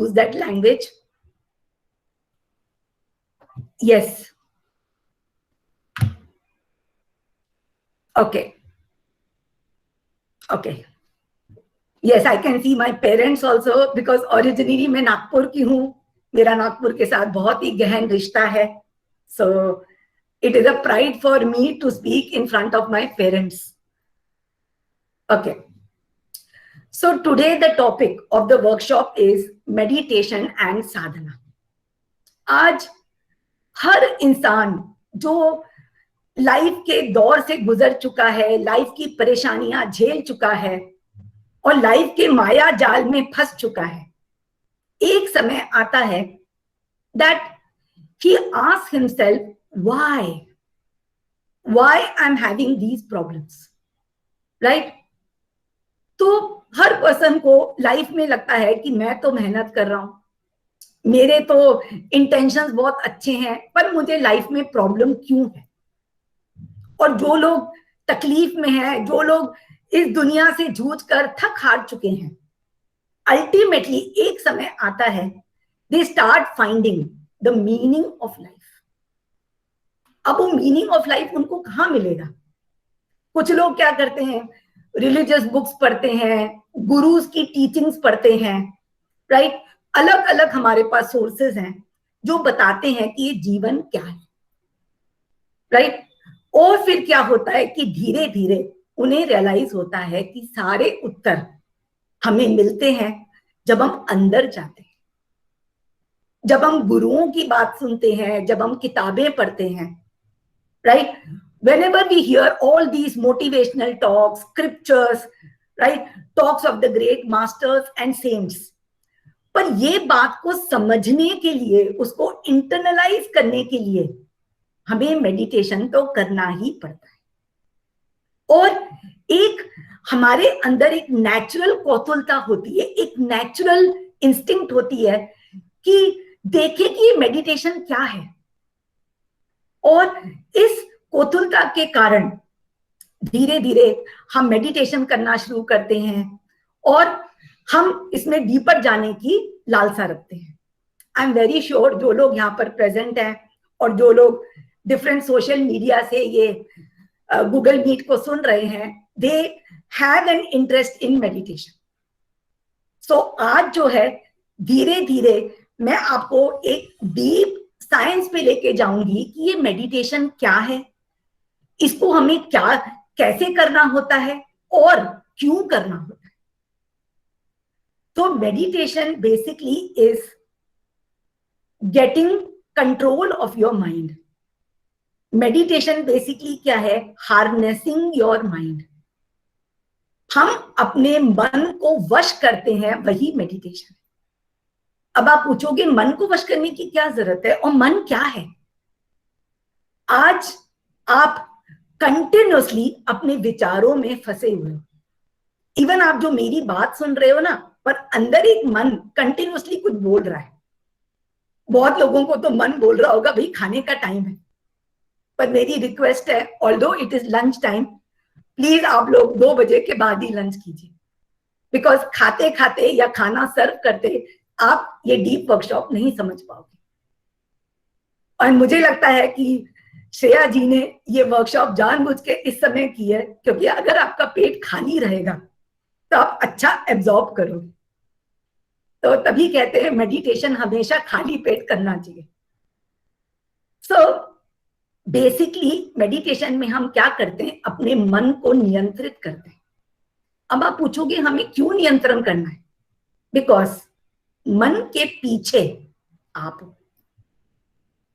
use that language? Yes. Okay. Okay. Yes, I can see my parents also, because originally मैं नागपुर की हूँ, मेरा नागपुर के साथ बहुत ही गहन रिश्ता है. So it is a pride for me to speak in front of my parents. Okay. So today the topic of the workshop is meditation and sadhana. आज हर इंसान जो लाइफ के दौर से गुजर चुका है, लाइफ की परेशानियां झेल चुका है और लाइफ के माया जाल में फंस चुका है, एक समय आता है that he asks himself, why I'm having these problems, right? तो हर पर्सन को लाइफ में लगता है कि मैं तो मेहनत कर रहा हूं, मेरे तो इंटेंशंस बहुत अच्छे हैं, पर मुझे लाइफ में प्रॉब्लम क्यों है? और जो लोग तकलीफ में हैं, जो लोग इस दुनिया से जूझ कर थक हार चुके हैं, अल्टीमेटली एक समय आता है, they start finding the meaning of life. अब वो मीनिंग ऑफ लाइफ उनको कहाँ मिलेगा? कुछ लोग क्या करते हैं, रिलीजियस बुक्स पढ़ते हैं, गुरुज की टीचिंग्स पढ़ते हैं, राइट? अलग अलग हमारे पास सोर्सेज हैं जो बताते हैं कि ये जीवन क्या है, राइट? और फिर क्या होता है कि धीरे धीरे उन्हें रियलाइज होता है कि सारे उत्तर हमें मिलते हैं जब हम अंदर जाते हैं, जब हम गुरुओं की बात सुनते हैं, जब हम किताबें पढ़ते हैं, right? Whenever we hear all these motivational talks, scriptures, right, talks of the great masters and saints, पर ये बात को समझने के लिए, उसको इंटरनलाइज करने के लिए हमें मेडिटेशन तो करना ही पड़ता है. और एक हमारे अंदर एक नेचुरल कौतूहलता होती है, एक नेचुरल इंस्टिंक्ट होती है कि देखें कि ये मेडिटेशन क्या है. और इस कौतूहलता के कारण धीरे धीरे हम मेडिटेशन करना शुरू करते हैं और हम इसमें डीपर जाने की लालसा रखते हैं. आई एम वेरी श्योर जो लोग यहाँ पर प्रेजेंट हैं और जो लोग डिफरेंट सोशल मीडिया से ये गूगल मीट को सुन रहे हैं, they have an interest in meditation. So आज जो है धीरे धीरे मैं आपको एक डीप साइंस पे लेके जाऊंगी कि ये मेडिटेशन क्या है, इसको हमें क्या कैसे करना होता है और क्यों करना होता है. तो meditation basically is getting control of your mind. Meditation basically क्या है? Harnessing your mind. हम अपने मन को वश करते हैं, वही मेडिटेशन. अब आप पूछोगे मन को वश करने की क्या जरूरत है और मन क्या है? आज आप कंटिन्यूअसली अपने विचारों में फंसे हुए हो. इवन आप जो मेरी बात सुन रहे हो ना, पर अंदर एक मन कंटिन्यूअसली कुछ बोल रहा है. बहुत लोगों को तो मन बोल रहा होगा भाई खाने का टाइम है, पर मेरी रिक्वेस्ट है, although it is lunch time, please आप लोग 2 बजे के बाद ही लंच कीजिए, बिकॉज खाते खाते या खाना सर्व करते आप ये डीप वर्कशॉप नहीं समझ पाओगे. और मुझे लगता है कि श्रेया जी ने ये वर्कशॉप जानबूझ के इस समय की है, क्योंकि अगर आपका पेट खाली रहेगा तो आप अच्छा एब्जॉर्ब करोगे. तो तभी कहते हैं मेडिटेशन हमेशा खाली पेट करना चाहिए. सो बेसिकली मेडिटेशन में हम क्या करते हैं? अपने मन को नियंत्रित करते हैं. अब आप पूछोगे हमें क्यों नियंत्रण करना है? बिकॉज मन के पीछे आप हो.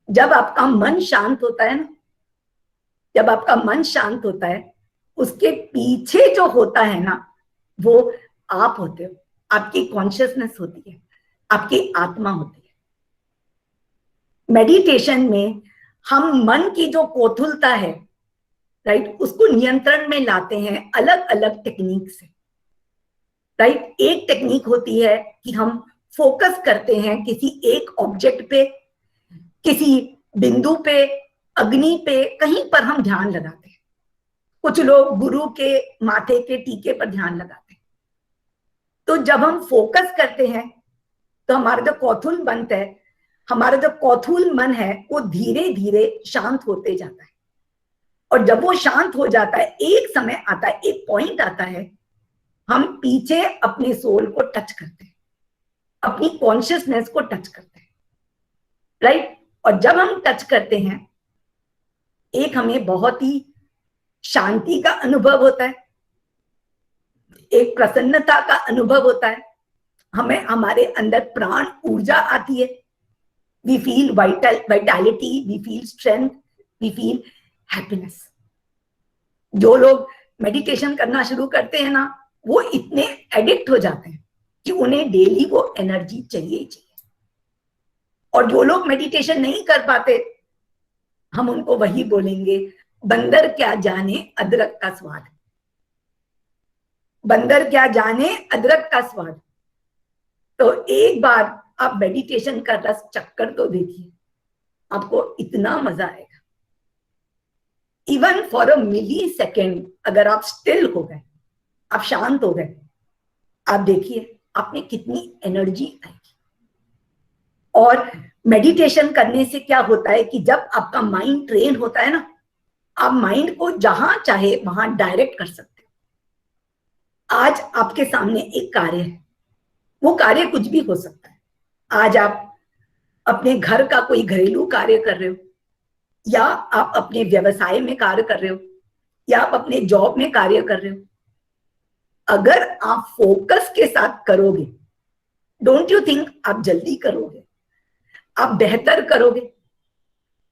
जब आपका मन शांत होता है ना, जब आपका मन शांत होता है, उसके पीछे जो होता है ना, वो आप होते हो. आपकी कॉन्शियसनेस होती है, आपकी आत्मा होती है. मेडिटेशन में हम मन की जो कौतूहलता है, राइट, उसको नियंत्रण में लाते हैं अलग अलग टेक्निक से, राइट. एक टेक्निक होती है कि हम फोकस करते हैं किसी एक ऑब्जेक्ट पे, किसी बिंदु पे, अग्नि पे, कहीं पर हम ध्यान लगाते हैं. कुछ लोग गुरु के माथे के टीके पर ध्यान लगाते हैं. तो जब हम फोकस करते हैं तो हमारा जो कौथुल मन है, हमारा जो कौथुल मन है वो धीरे धीरे शांत होते जाता है। और जब वो शांत हो जाता है, एक समय आता है, एक पॉइंट आता है, हम पीछे अपने सोल को टच करते हैं, अपनी कॉन्शियसनेस को टच करते हैं, राइट। और जब हम टच करते हैं, एक हमें बहुत ही शांति का अनुभव होता है, एक प्रसन्नता का अनुभव होता है, हमें हमारे अंदर प्राण ऊर्जा आती है, we feel vitality, we feel strength, we feel happiness. जो लोग मेडिटेशन करना शुरू करते हैं ना, वो इतने एडिक्ट हो जाते हैं कि उन्हें डेली वो एनर्जी चाहिए ही चाहिए। और जो लोग मेडिटेशन नहीं कर पाते, हम उनको वही बोलेंगे, बंदर क्या जाने अदरक का स्वाद, बंदर क्या जाने अदरक का स्वाद। तो एक बार आप मेडिटेशन का रस चक्कर तो देखिए, आपको इतना मजा आएगा। Even for a millisecond अगर आप स्टिल हो गए, आप शांत हो गए, आप देखिए आप में कितनी एनर्जी आएगी। और मेडिटेशन करने से क्या होता है कि जब आपका माइंड ट्रेन होता है ना, आप माइंड को जहां चाहे वहां डायरेक्ट कर सकते हो। आज आपके सामने एक कार्य है, वो कार्य कुछ भी हो सकता है। आज आप अपने घर का कोई घरेलू कार्य कर रहे हो, या आप अपने व्यवसाय में कार्य कर रहे हो, या आप अपने जॉब में कार्य कर रहे हो। अगर आप फोकस के साथ करोगे, डोंट यू थिंक आप जल्दी करोगे, आप बेहतर करोगे।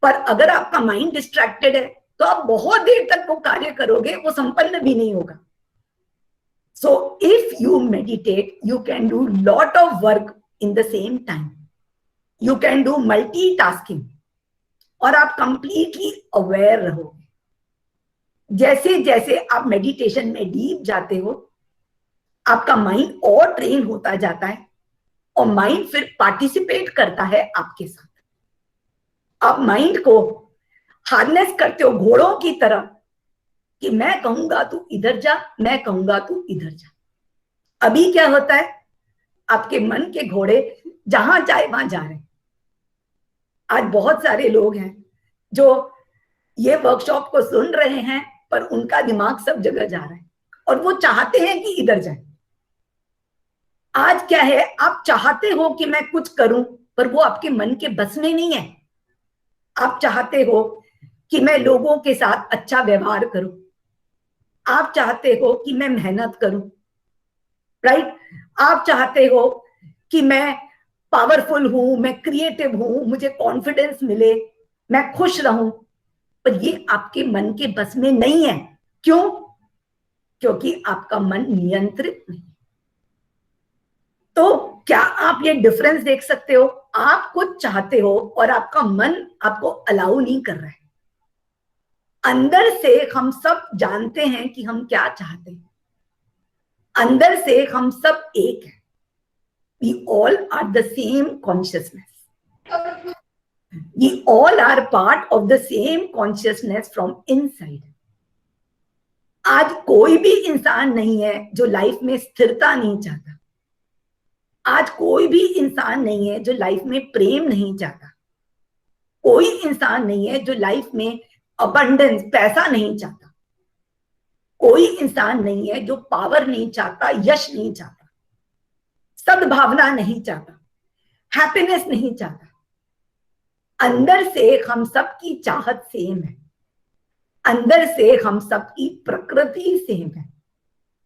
पर अगर आपका माइंड डिस्ट्रैक्टेड है तो आप बहुत देर तक वो कार्य करोगे, वो संपन्न भी नहीं होगा। So if you meditate, you can do lot of work in the same time, you can do multitasking, और आप कंप्लीटली अवेयर रहोगे। जैसे जैसे आप मेडिटेशन में डीप जाते हो, आपका माइंड और ट्रेन होता जाता है, और माइंड फिर पार्टिसिपेट करता है आपके साथ। आप माइंड को हार्नेस करते हो घोड़ों की तरह, कि मैं कहूंगा तू इधर जा, मैं कहूंगा तू इधर जा। अभी क्या होता है, आपके मन के घोड़े जहां चाहे वहां जा रहे हैं। आज बहुत सारे लोग हैं जो ये वर्कशॉप को सुन रहे हैं, पर उनका दिमाग सब जगह जा रहा है, और वो चाहते हैं कि इधर जाए। आज क्या है, आप चाहते हो कि मैं कुछ करूं, पर वो आपके मन के बस में नहीं है। आप चाहते हो कि मैं लोगों के साथ अच्छा व्यवहार करूं, आप चाहते हो कि मैं मेहनत करूं, राइट। आप चाहते हो कि मैं पावरफुल हूं, मैं क्रिएटिव हूं, मुझे कॉन्फिडेंस मिले, मैं खुश रहूं, पर ये आपके मन के बस में नहीं है। क्यों? क्योंकि आपका मन नियंत्रित नहीं। तो क्या आप ये डिफरेंस देख सकते हो? आप कुछ चाहते हो और आपका मन आपको अलाउ नहीं कर रहा है। अंदर से हम सब जानते हैं कि हम क्या चाहते हैं, अंदर से हम सब एक हैं। We all are the same consciousness. We all are part of the same consciousness from inside. आज कोई भी इंसान नहीं है जो लाइफ में स्थिरता नहीं चाहता। आज कोई भी इंसान नहीं है जो लाइफ में प्रेम नहीं चाहता। कोई इंसान नहीं है जो लाइफ में अबंडेंस, पैसा नहीं चाहता। कोई इंसान नहीं है जो पावर नहीं चाहता, यश नहीं चाहता, सद्भावना नहीं चाहता, हैप्पीनेस नहीं चाहता। अंदर से हम सबकी चाहत सेम है, अंदर से हम सबकी प्रकृति सेम है,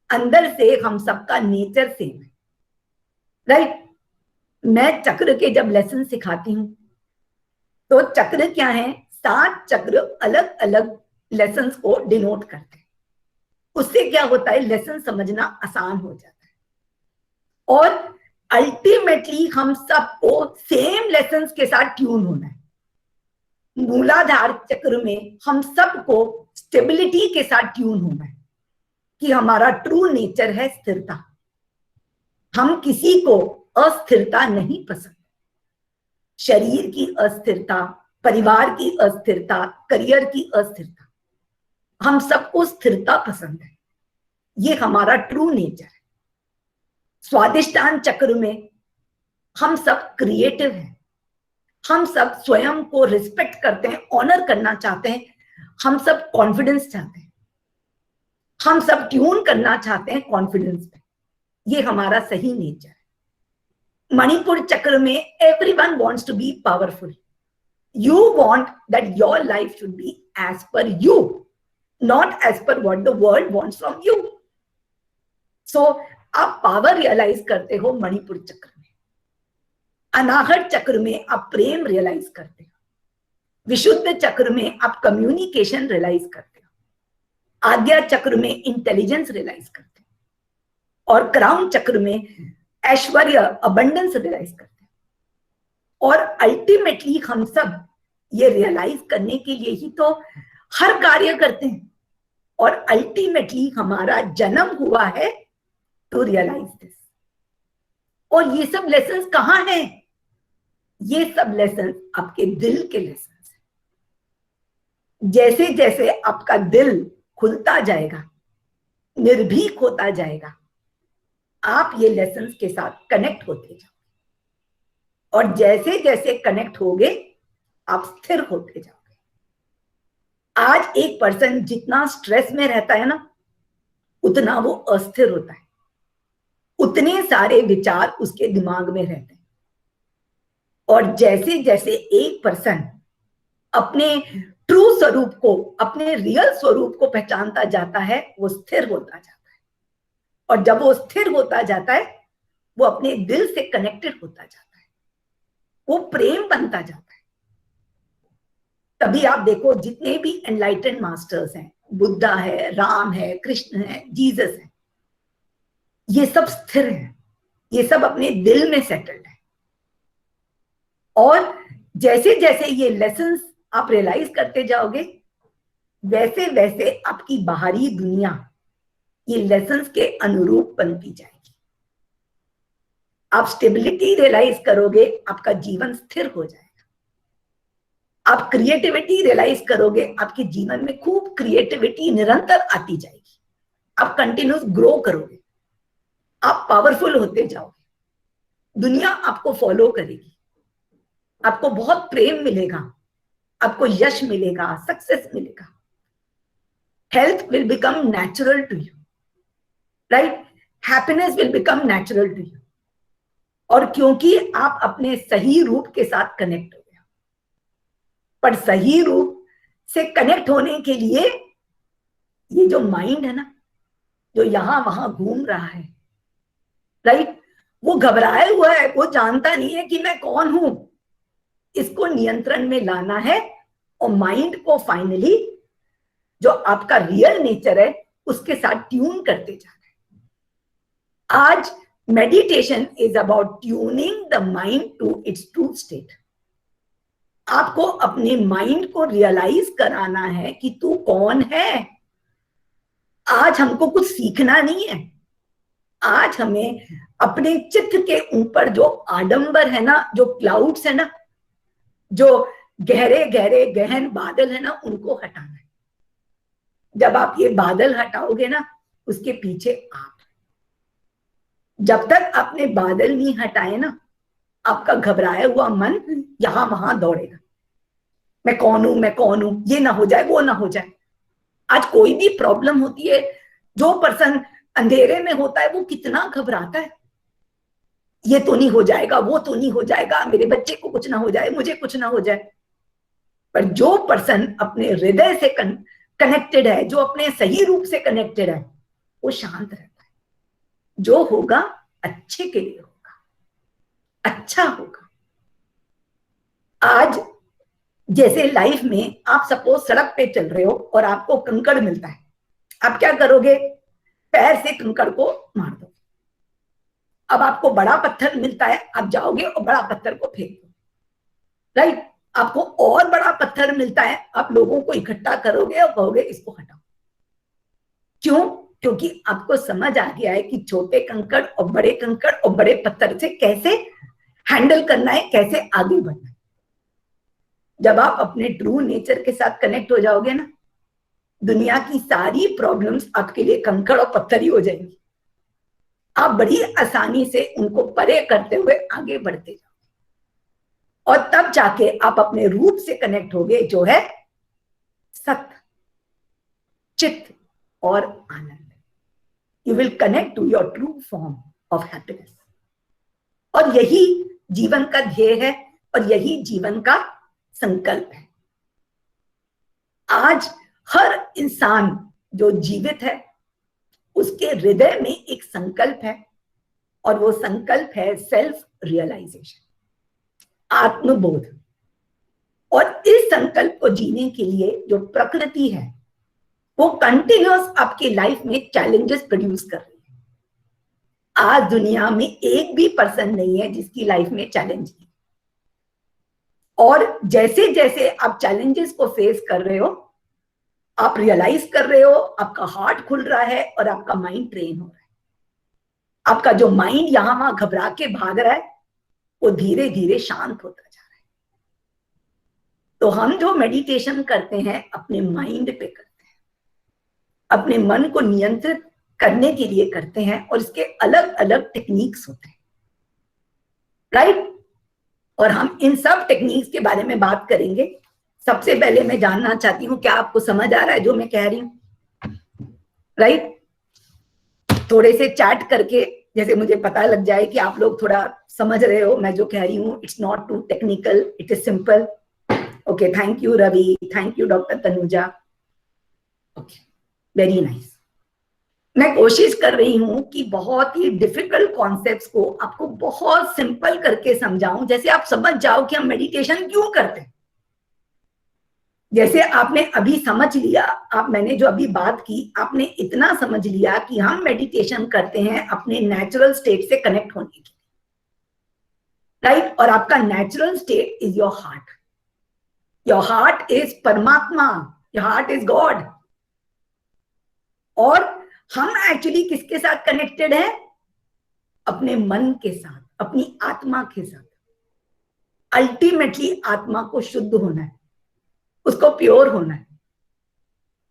अंदर से हम सबका नेचर सेम है, राइट। मैं चक्र के जब लेसन सिखाती हूं तो चक्र क्या है, 7 चक्र अलग अलग लेसन्स को डिनोट करते हैं। उससे क्या होता है, लेसन समझना आसान हो जाता है। और अल्टीमेटली हम सबको सेम लेसन्स के साथ ट्यून होना है। मूलाधार चक्र में हम सबको स्टेबिलिटी के साथ ट्यून होना है कि हमारा ट्रू नेचर है स्थिरता। हम किसी को अस्थिरता नहीं पसंद। शरीर की अस्थिरता, परिवार की अस्थिरता, करियर की अस्थिरता, हम सबको स्थिरता पसंद है। ये हमारा ट्रू नेचर है। स्वादिष्टान चक्र में हम सब क्रिएटिव हैं, हम सब स्वयं को रिस्पेक्ट करते हैं, ऑनर करना चाहते हैं, हम सब कॉन्फिडेंस चाहते हैं, हम सब ट्यून करना चाहते हैं कॉन्फिडेंस पे। ये हमारा सही नेचर है। मणिपुर चक्र में everyone wants to be powerful. You want that your life should be as per you, not as per what the world wants from you. So आप पावर रियलाइज करते हो मणिपुर चक्र में, अनाहत चक्र में आप प्रेम रियलाइज करते हो, विशुद्ध चक्र में आप कम्युनिकेशन रियलाइज करते हो, आज्ञा चक्र में इंटेलिजेंस रियलाइज करते हो, और क्राउन चक्र में ऐश्वर्य अबंडेंस रियलाइज करते हो। और अल्टीमेटली हम सब ये रियलाइज करने के लिए ही तो हर कार्य करते हैं, और अल्टीमेटली हमारा जन्म हुआ है टू रियलाइज दिस। और ये सब लेसन्स कहाँ हैं? ये सब लेसन्स आपके दिल के लेसन्स हैं। जैसे जैसे आपका दिल खुलता जाएगा, निर्भीक होता जाएगा, आप ये लेसन्स के साथ कनेक्ट होते जाओगे, और जैसे जैसे कनेक्ट होगे आप स्थिर होते जाओगे। आज एक पर्सन जितना स्ट्रेस में रहता है ना, उतना वो अस्थिर होता है, उतने सारे विचार उसके दिमाग में रहते हैं। और जैसे जैसे एक पर्सन अपने ट्रू स्वरूप को, अपने रियल स्वरूप को पहचानता जाता है, वो स्थिर होता जाता है। और जब वो स्थिर होता जाता है, वो अपने दिल से कनेक्टेड होता जाता है, वो प्रेम बनता जाता है। तभी आप देखो जितने भी एनलाइटेंड मास्टर्स हैं, बुद्धा है, राम है, कृष्ण है, जीसस है, ये सब स्थिर हैं, ये सब अपने दिल में सेटल्ड है। और जैसे जैसे ये लेसन्स आप रियलाइज करते जाओगे, वैसे वैसे आपकी बाहरी दुनिया ये लेसन्स के अनुरूप बनती जाएगी। आप स्टेबिलिटी रियलाइज करोगे, आपका जीवन स्थिर हो जाएगा। आप क्रिएटिविटी रियलाइज करोगे, आपके जीवन में खूब क्रिएटिविटी निरंतर आती जाएगी। आप कंटिन्यूस ग्रो करोगे, आप पावरफुल होते जाओगे, दुनिया आपको फॉलो करेगी, आपको बहुत प्रेम मिलेगा, आपको यश मिलेगा, सक्सेस मिलेगा। Health will become natural to you, right? Happiness will become natural to you. और क्योंकि आप अपने सही रूप के साथ कनेक्ट हो गए, पर सही रूप से कनेक्ट होने के लिए ये जो माइंड है ना, जो यहां वहां घूम रहा है, राइट, वो घबराया हुआ है, वो जानता नहीं है कि मैं कौन हूं। इसको नियंत्रण में लाना है, और माइंड को फाइनली जो आपका रियल नेचर है उसके साथ ट्यून करते जाना है। आज meditation is about tuning the mind to its true state. आपको अपने माइंड को रियलाइज कराना है कि तू कौन है। आज हमको कुछ सीखना नहीं है, आज हमें अपने चित्त के ऊपर जो आडंबर है ना, जो क्लाउड्स है ना, जो गहरे गहरे गहन बादल है ना, उनको हटाना है। जब आप ये बादल हटाओगे ना, उसके पीछे आप। जब तक आपने बादल नहीं हटाए ना, आपका घबराया हुआ मन यहां वहां दौड़ेगा। मैं कौन हूं, मैं कौन हूं, ये ना हो जाए, वो ना हो जाए। आज कोई भी प्रॉब्लम होती है, जो पर्सन अंधेरे में होता है वो कितना घबराता है, ये तो नहीं हो जाएगा, वो तो नहीं हो जाएगा, मेरे बच्चे को कुछ ना हो जाए, मुझे कुछ ना हो जाए। पर जो पर्सन अपने हृदय से कनेक्टेड है, जो अपने सही रूप से कनेक्टेड है, वो शांत रहता है। जो होगा अच्छे के लिए होगा, अच्छा होगा। आज जैसे लाइफ में आप सपोज सड़क पे चल रहे हो और आपको कंकड़ मिलता है, आप क्या करोगे? पैर से कंकड़ को मार दो। अब आपको बड़ा पत्थर मिलता है, आप जाओगे और बड़ा पत्थर को फेंक दो, राइट? आपको और बड़ा पत्थर मिलता है, आप लोगों को इकट्ठा करोगे और कहोगे इसको हटाओ। क्यों? क्योंकि आपको समझ आ गया है कि छोटे कंकड़ और बड़े पत्थर से कैसे हैंडल करना है, कैसे आगे बढ़ना है। जब आप अपने ट्रू नेचर के साथ कनेक्ट हो जाओगे ना, दुनिया की सारी प्रॉब्लम्स आपके लिए कंकड़ और पत्थर ही हो जाएंगी। आप बड़ी आसानी से उनको परे करते हुए आगे बढ़ते जाओ और तब जाके आप अपने रूप से कनेक्ट होगे, जो है सत्य, चित्त और आनंद। You will connect to your true form of happiness. और यही जीवन का ध्येय है और यही जीवन का संकल्प है। आज हर इंसान जो जीवित है उसके हृदय में एक संकल्प है, और वो संकल्प है सेल्फ रियलाइजेशन, आत्मबोध। और इस संकल्प को जीने के लिए जो प्रकृति है वो कंटिन्यूअस आपकी लाइफ में चैलेंजेस प्रोड्यूस कर रही है। आज दुनिया में एक भी पर्सन नहीं है जिसकी लाइफ में चैलेंज नहीं। और जैसे जैसे आप चैलेंजेस को फेस कर रहे हो, आप रियलाइज कर रहे हो, आपका हार्ट खुल रहा है और आपका माइंड ट्रेन हो रहा है। आपका जो माइंड यहां वहां घबरा के भाग रहा है वो धीरे धीरे शांत होता जा रहा है। तो हम जो मेडिटेशन करते हैं अपने माइंड पे करते हैं, अपने मन को नियंत्रित करने के लिए करते हैं, और इसके अलग अलग टेक्निक्स होते हैं, राइट? और हम इन सब टेक्निक्स के बारे में बात करेंगे। सबसे पहले मैं जानना चाहती हूँ, क्या आपको समझ आ रहा है जो मैं कह रही हूँ? राइट? थोड़े से चैट करके, जैसे मुझे पता लग जाए कि आप लोग थोड़ा समझ रहे हो मैं जो कह रही हूँ। It's not too technical, it is simple. Okay, thank you Ravi, thank you doctor Tanuja. Okay, very nice. मैं कोशिश कर रही हूं कि बहुत ही डिफिकल्ट कॉन्सेप्ट्स को आपको बहुत सिंपल करके समझाऊं, जैसे आप समझ जाओ कि हम मेडिटेशन क्यों करते हैं। जैसे आपने अभी समझ लिया, मैंने जो अभी बात की, आपने इतना समझ लिया कि हम मेडिटेशन करते हैं अपने नेचुरल स्टेट से कनेक्ट होने के लिए, राइट? और आपका natural state is your heart. Your heart is परमात्मा, योर हार्ट इज गॉड। और हम एक्चुअली किसके साथ कनेक्टेड है? अपने मन के साथ, अपनी आत्मा के साथ। अल्टीमेटली आत्मा को शुद्ध होना है, उसको प्योर होना है,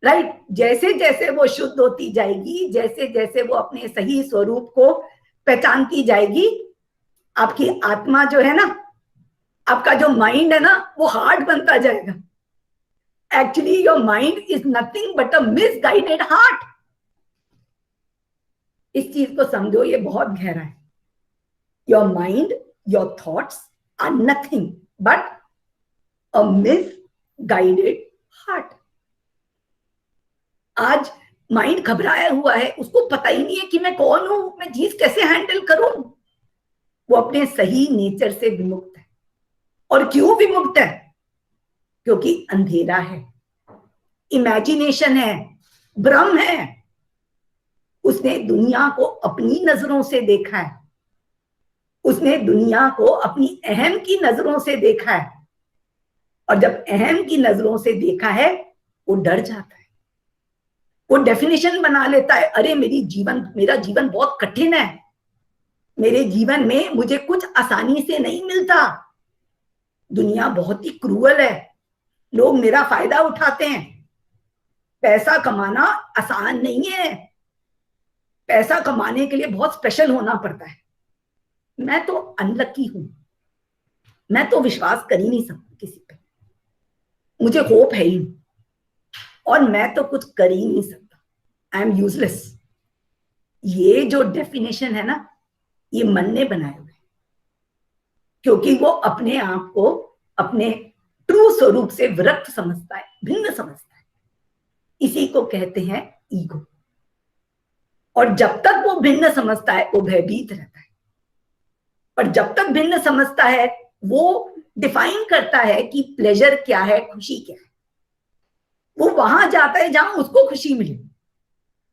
राइट? जैसे जैसे वो शुद्ध होती जाएगी, जैसे जैसे वो अपने सही स्वरूप को पहचानती जाएगी, आपकी आत्मा जो है ना, आपका जो माइंड है ना, वो हार्ट बनता जाएगा। Actually your mind is nothing but a misguided heart. इस चीज को समझो, ये बहुत गहरा है। Your mind, your thoughts are nothing but a misguided heart. आज माइंड घबराया हुआ है, उसको पता ही नहीं है कि मैं कौन हूं, मैं चीज कैसे हैंडल करूं। वो अपने सही नेचर से विमुक्त है। और क्यों विमुक्त है? क्योंकि अंधेरा है, इमेजिनेशन है, भ्रम है। उसने दुनिया को अपनी नजरों से देखा है, उसने दुनिया को अपनी अहम की नजरों से देखा है। और जब अहम की नजरों से देखा है, वो डर जाता है, वो डेफिनेशन बना लेता है, अरे मेरा जीवन बहुत कठिन है, मेरे जीवन में मुझे कुछ आसानी से नहीं मिलता, दुनिया बहुत ही क्रूअल है, लोग मेरा फायदा उठाते हैं, पैसा कमाना आसान नहीं है, पैसा कमाने के लिए बहुत स्पेशल होना पड़ता है, मैं तो अनलकी हूं, मैं तो विश्वास कर ही नहीं सकती किसी पे, मुझे होप है ही, और मैं तो कुछ कर ही नहीं सकता, आई एम यूजलेस। ये जो डेफिनेशन है ना, ये मन ने बनाए हुए, क्योंकि वो अपने आप को अपने ट्रू स्वरूप से विरक्त समझता है, भिन्न समझता है। इसी को कहते हैं ईगो। और जब तक वो भिन्न समझता है वो भयभीत रहता है। पर जब तक भिन्न समझता है, वो डिफाइन करता है कि प्लेजर क्या है, खुशी क्या है। वो वहां जाता है जहां उसको खुशी मिले।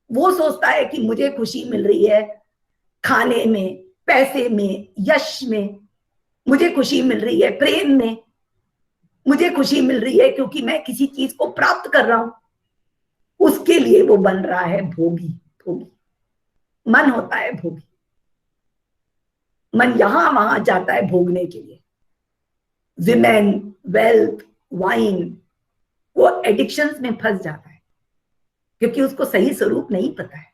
वो सोचता है कि मुझे खुशी मिल रही है खाने में, पैसे में, यश में, मुझे खुशी मिल रही है प्रेम में, मुझे खुशी मिल रही है क्योंकि मैं किसी चीज को प्राप्त कर रहा हूं। उसके लिए वो बन रहा है भोगी। भोगी मन होता है, भोगी मन यहां वहां जाता है भोगने के लिए। विमेन, वेल्थ, वाइन, वो एडिक्शंस में फंस जाता है क्योंकि उसको सही स्वरूप नहीं पता है।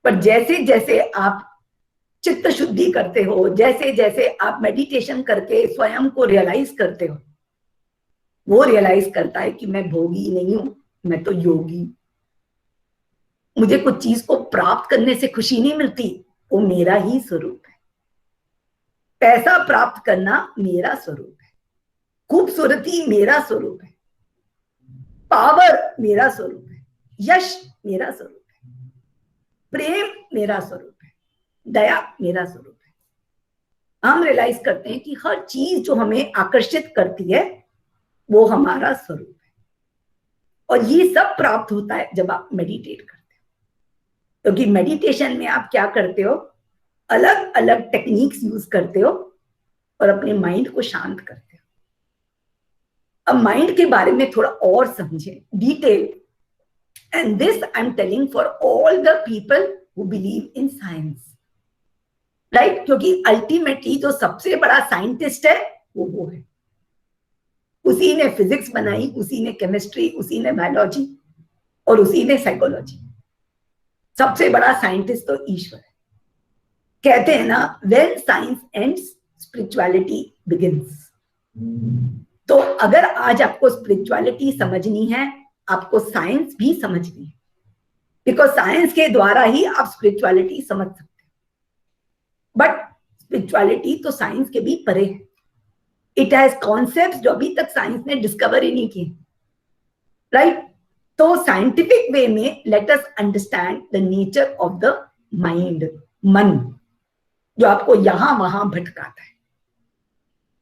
पर जैसे जैसे आप चित्त शुद्धि करते हो, जैसे जैसे आप मेडिटेशन करके स्वयं को रियलाइज करते हो, वो रियलाइज करता है कि मैं भोगी नहीं हूं, मैं तो योगी। मुझे कुछ चीज को प्राप्त करने से खुशी नहीं मिलती, वो मेरा ही स्वरूप है। पैसा प्राप्त करना मेरा स्वरूप है, खूबसूरती मेरा स्वरूप है, पावर मेरा स्वरूप है, यश मेरा स्वरूप है, प्रेम मेरा स्वरूप है, दया मेरा स्वरूप है। हम रियलाइज करते हैं कि हर चीज जो हमें आकर्षित करती है वो हमारा स्वरूप है। और ये सब प्राप्त होता है जब आप मेडिटेट करते हो, क्योंकि मेडिटेशन में आप क्या करते हो, अलग अलग टेक्निक्स यूज करते हो और अपने माइंड को शांत करते हो। अब माइंड के बारे में थोड़ा और समझें detail, and this I am telling for all the people who believe in science, right? क्योंकि अल्टीमेटली जो सबसे बड़ा साइंटिस्ट है वो है, उसी ने फिजिक्स बनाई, उसी ने केमिस्ट्री, उसी ने बायोलॉजी और उसी ने साइकोलॉजी। सबसे बड़ा साइंटिस्ट तो ईश्वर है। कहते हैं ना, when science ends spirituality begins. तो अगर आज आपको स्पिरिचुअलिटी समझनी है, आपको साइंस भी समझनी है, बिकॉज साइंस के द्वारा ही आप स्पिरिचुअलिटी समझ सकते हो। बट स्पिरिचुअलिटी तो साइंस के भी परे है। इट हैज कॉन्सेप्ट्स जो अभी तक साइंस ने डिस्कवर ही नहीं किए, राइट? तो साइंटिफिक वे में let us understand the nature of the mind, मन, जो आपको यहां वहां भटकाता है।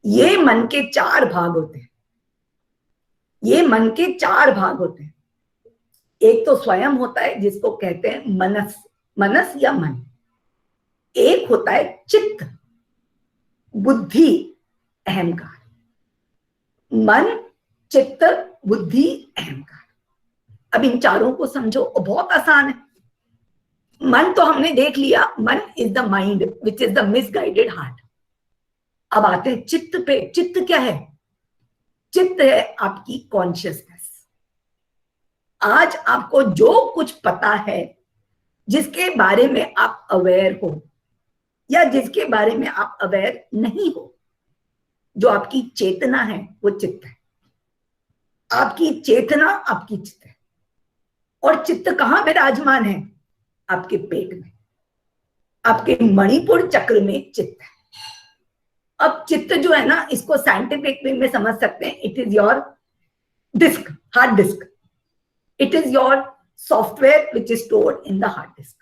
ये मन के चार भाग होते हैं, ये मन के चार भाग होते हैं। एक तो स्वयं होता है जिसको कहते हैं मनस, मनस या मन। एक होता है चित्त, बुद्धि, अहंकार। मन, चित्त, बुद्धि, अहंकार। अब इन चारों को समझो, बहुत आसान है। मन तो हमने देख लिया, मन is the mind which is the misguided heart. अब आते हैं चित्त पे। चित्त क्या है? चित्त है आपकी कॉन्शियसनेस। आज आपको जो कुछ पता है, जिसके बारे में आप अवेयर हो या जिसके बारे में आप अवेयर नहीं हो, जो आपकी चेतना है वो चित्त है। आपकी चेतना आपकी चित्त है। और चित्त कहां विराजमान है? आपके पेट में, आपके मणिपुर चक्र में चित्त है। अब चित्त जो है ना, इसको साइंटिफिक वे में समझ सकते हैं, it is your disk, hard disk. It is your software which is stored in the hard disk.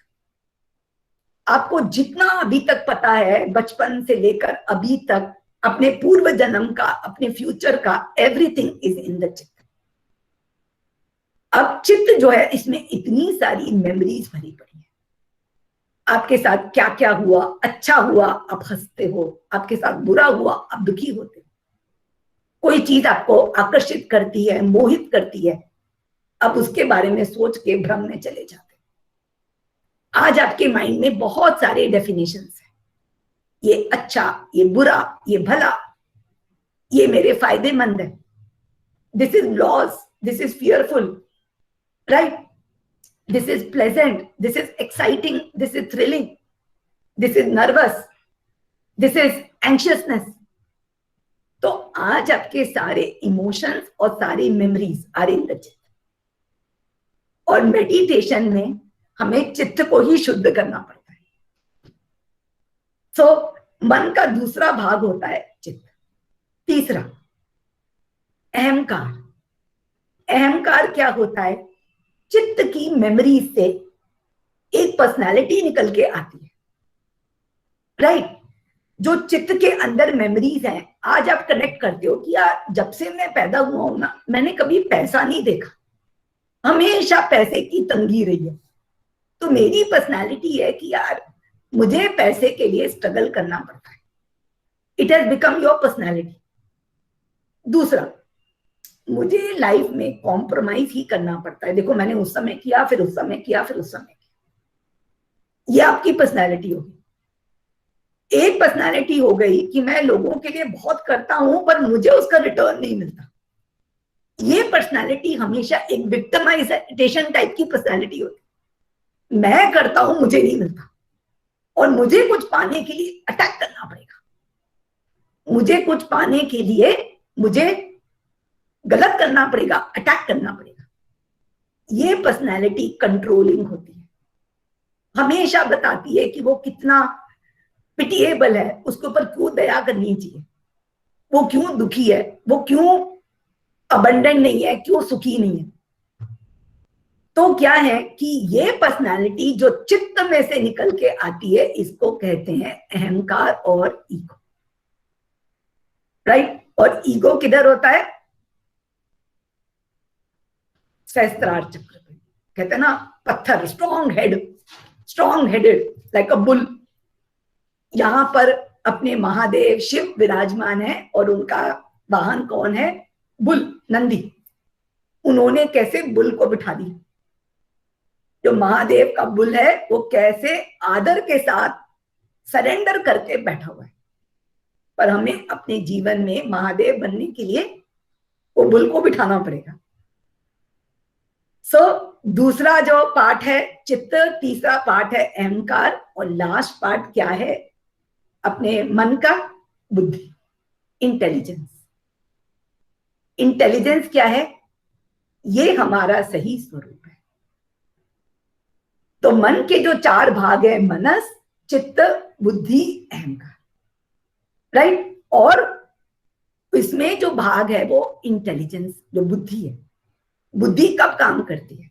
आपको जितना अभी तक पता है, बचपन से लेकर अभी तक, अपने पूर्व जन्म का, अपने फ्यूचर का, एवरीथिंग इज इन द चित्त। अब चित्त जो है, इसमें इतनी सारी मेमोरीज भरी पड़ी है। आपके साथ क्या क्या हुआ, अच्छा हुआ आप हंसते हो, आपके साथ बुरा हुआ आप दुखी होते हो। कोई चीज आपको आकर्षित करती है, मोहित करती है, अब उसके बारे में सोच के भ्रम में चले जाते हैं। आज आपके माइंड में बहुत सारे डेफिनेशंस हैं, ये अच्छा, ये बुरा, ये भला, ये मेरे फायदेमंद है, this is loss, this is fearful, right? This is pleasant, this is exciting, this is thrilling, this is nervous, this is anxiousness. तो आज आपके सारे इमोशंस और सारी मेमोरीज आर इन द चित्त। और मेडिटेशन में हमें चित्त को ही शुद्ध करना पड़ता है। सो मन का दूसरा भाग होता है चित्त। तीसरा अहंकार। अहंकार क्या होता है? चित्त की मेमोरी से एक पर्सनालिटी निकल के आती है, राइट? जो चित्त के अंदर मेमोरीज हैं, आज आप कनेक्ट करते हो कि यार जब से मैं पैदा हुआ हूं ना, मैंने कभी पैसा नहीं देखा, हमेशा पैसे की तंगी रही है। तो मेरी पर्सनालिटी है कि यार मुझे पैसे के लिए स्ट्रगल करना पड़ता है। It has become your personality. दूसरा, मुझे लाइफ में कॉम्प्रोमाइज ही करना पड़ता है। देखो, मैंने उस समय किया, फिर उस समय किया, फिर उस समय किया। ये आपकी पर्सनालिटी होगी। एक पर्सनालिटी हो गई कि मैं लोगों के लिए बहुत करता हूं पर मुझे उसका रिटर्न नहीं मिलता। ये पर्सनालिटी हमेशा एक विक्टिमाइजेशन टाइप की पर्सनालिटी होती मैं करता हूं, मुझे नहीं मिलता, और मुझे कुछ पाने के लिए अटैक करना पड़ेगा, मुझे कुछ पाने के लिए मुझे गलत करना पड़ेगा, अटैक करना पड़ेगा। ये पर्सनैलिटी कंट्रोलिंग होती है, हमेशा बताती है कि वो कितना पिटिएबल है, उसके ऊपर क्यों दया करनी चाहिए, वो क्यों दुखी है, वो क्यों अबंडेंट नहीं है, क्यों सुखी नहीं है। तो क्या है कि ये पर्सनालिटी जो चित्त में से निकल के आती है, इसको कहते हैं अहंकार और ईगो, राइट। और ईगो किधर होता है? सहस्त्रार चक्र पे, कहते हैं ना पत्थर, strong headed like a bull. यहां पर अपने महादेव शिव विराजमान है, और उनका वाहन कौन है? बुल, नंदी। उन्होंने कैसे बुल को बिठा दी? जो महादेव का बुल है वो कैसे आदर के साथ सरेंडर करके बैठा हुआ है। पर हमें अपने जीवन में महादेव बनने के लिए वो बुल को बिठाना पड़ेगा। दूसरा जो पार्ट है चित्त, तीसरा पार्ट है अहंकार, और लास्ट पार्ट क्या है अपने मन का? बुद्धि, इंटेलिजेंस। इंटेलिजेंस क्या है? ये हमारा सही स्वरूप है। तो मन के जो 4 भाग है, मनस, चित्त, बुद्धि, अहंकार, राइट। और इसमें जो भाग है वो इंटेलिजेंस, जो बुद्धि है। बुद्धि कब काम करती है?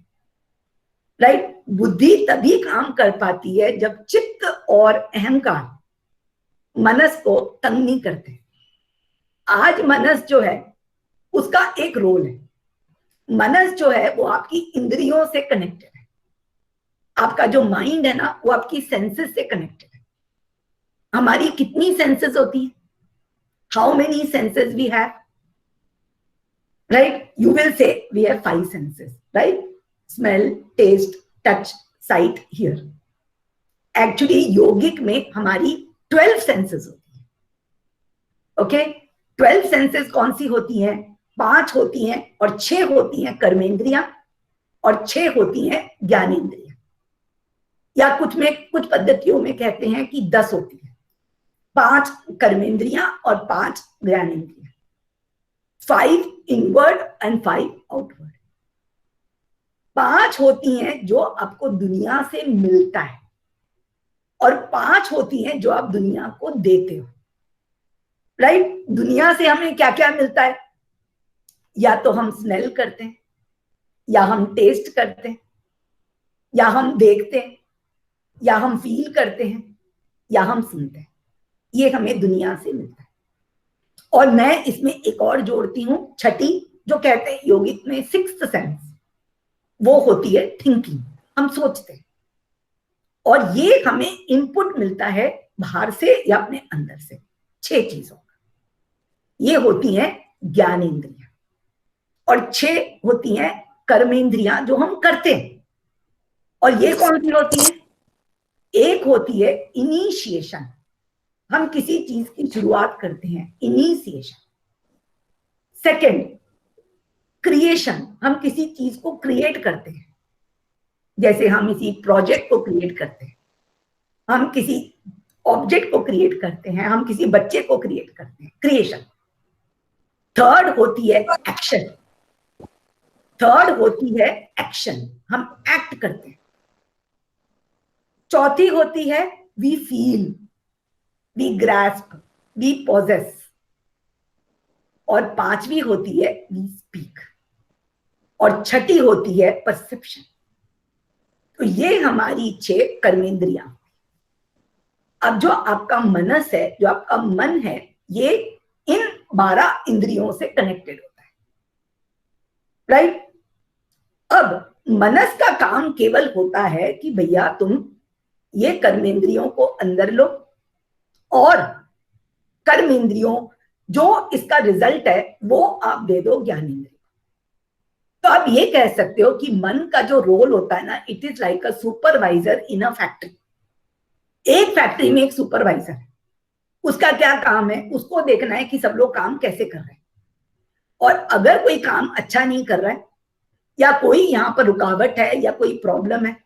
राइट। बुद्धि तभी काम कर पाती है जब चित्त और अहंकार मनस को तंग नहीं करते। आज मनस जो है उसका एक रोल है। मनस जो है वो आपकी इंद्रियों से कनेक्टेड है। आपका जो माइंड है ना, वो आपकी सेंसेस से कनेक्टेड है। हमारी कितनी सेंसेस होती है? How many senses we have? Right, you will say we have 5 senses, right? Smell, taste, touch, sight, hear. Actually योगिक में हमारी 12 सेंसेस होती है। ओके, 12 सेंसेस कौन सी होती हैं? 5 होती हैं, और 6 होती हैं कर्मेंद्रियां, और 6 होती हैं ज्ञानेंद्रियां। या कुछ पद्धतियों में कहते हैं कि 10 होती है। 5 कर्मेंद्रियां और 5 ज्ञानेंद्रियां। 5 इनवर्ड एंड 5 आउटवर्ड। 5 होती हैं जो आपको दुनिया से मिलता है, और 5 होती हैं जो आप दुनिया को देते हो, राइट। दुनिया से हमें क्या क्या मिलता है? या तो हम स्मेल करते हैं, या हम टेस्ट करते हैं, या हम देखते हैं, या हम फील करते हैं, या हम सुनते हैं। ये हमें दुनिया से मिलता है। और मैं इसमें एक और जोड़ती हूं, छठी, जो कहते हैं योगिक में 6th सेंस, वो होती है थिंकिंग। हम सोचते हैं, और ये हमें इनपुट मिलता है बाहर से या अपने अंदर से। 6 चीजों का ये होती हैं ज्ञानेंद्रियां, और 6 होती हैं कर्मेंद्रियां जो हम करते हैं। और ये कौन सी होती है? एक होती है इनिशिएशन, हम किसी चीज की शुरुआत करते हैं, इनिशिएशन। सेकंड, क्रिएशन, हम किसी चीज को क्रिएट करते हैं, जैसे हम इसी प्रोजेक्ट को क्रिएट करते हैं, हम किसी ऑब्जेक्ट को क्रिएट करते हैं, हम किसी बच्चे को क्रिएट करते हैं, क्रिएशन। थर्ड होती है एक्शन, हम एक्ट करते हैं। चौथी होती है we feel, we grasp, we possess. और 5वीं होती है वी स्पीक, और छठी होती है परसेप्शन। तो ये हमारी 6 कर्मेंद्रियां। अब जो आपका मनस है, जो आपका मन है, ये इन 12 इंद्रियों से कनेक्टेड होता है, राइट। अब मनस का काम केवल होता है कि भैया तुम ये कर्मेंद्रियों को अंदर लो, और कर्मेंद्रियों जो इसका रिजल्ट है वो आप दे दो ज्ञानेंद्रिय। तो आप ये कह सकते हो कि मन का जो रोल होता है ना, it is like a supervisor in a factory. एक फैक्ट्री में एक सुपरवाइजर है, उसका क्या काम है? उसको देखना है कि सब लोग काम कैसे कर रहे हैं, और अगर कोई काम अच्छा नहीं कर रहा है, या कोई यहाँ पर रुकावट है, या कोई प्रॉब्लम है,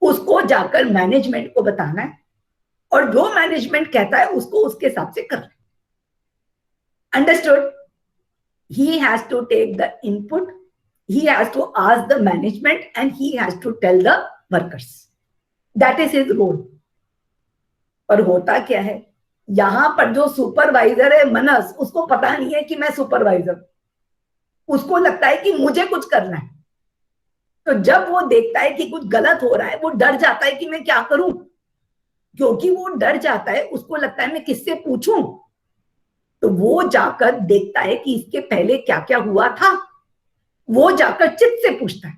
उसको जाकर मैनेजमेंट को बताना है, और जो मैनेजमेंट कहता है उसको उसके हिसाब से करना है। Understood? He has to take the input, he has to ask the management, and he has to tell the workers. That is his role. और होता क्या है, यहां पर जो सुपरवाइजर है मनस, उसको पता नहीं है कि मैं सुपरवाइजर, उसको लगता है कि मुझे कुछ करना है। तो जब वो देखता है कि कुछ गलत हो रहा है, वो डर जाता है कि मैं क्या करूं, क्योंकि वो डर जाता है, उसको लगता है मैं किससे पूछूं। तो वो जाकर देखता है कि इसके पहले क्या क्या हुआ था, वो जाकर चित्त से पूछता है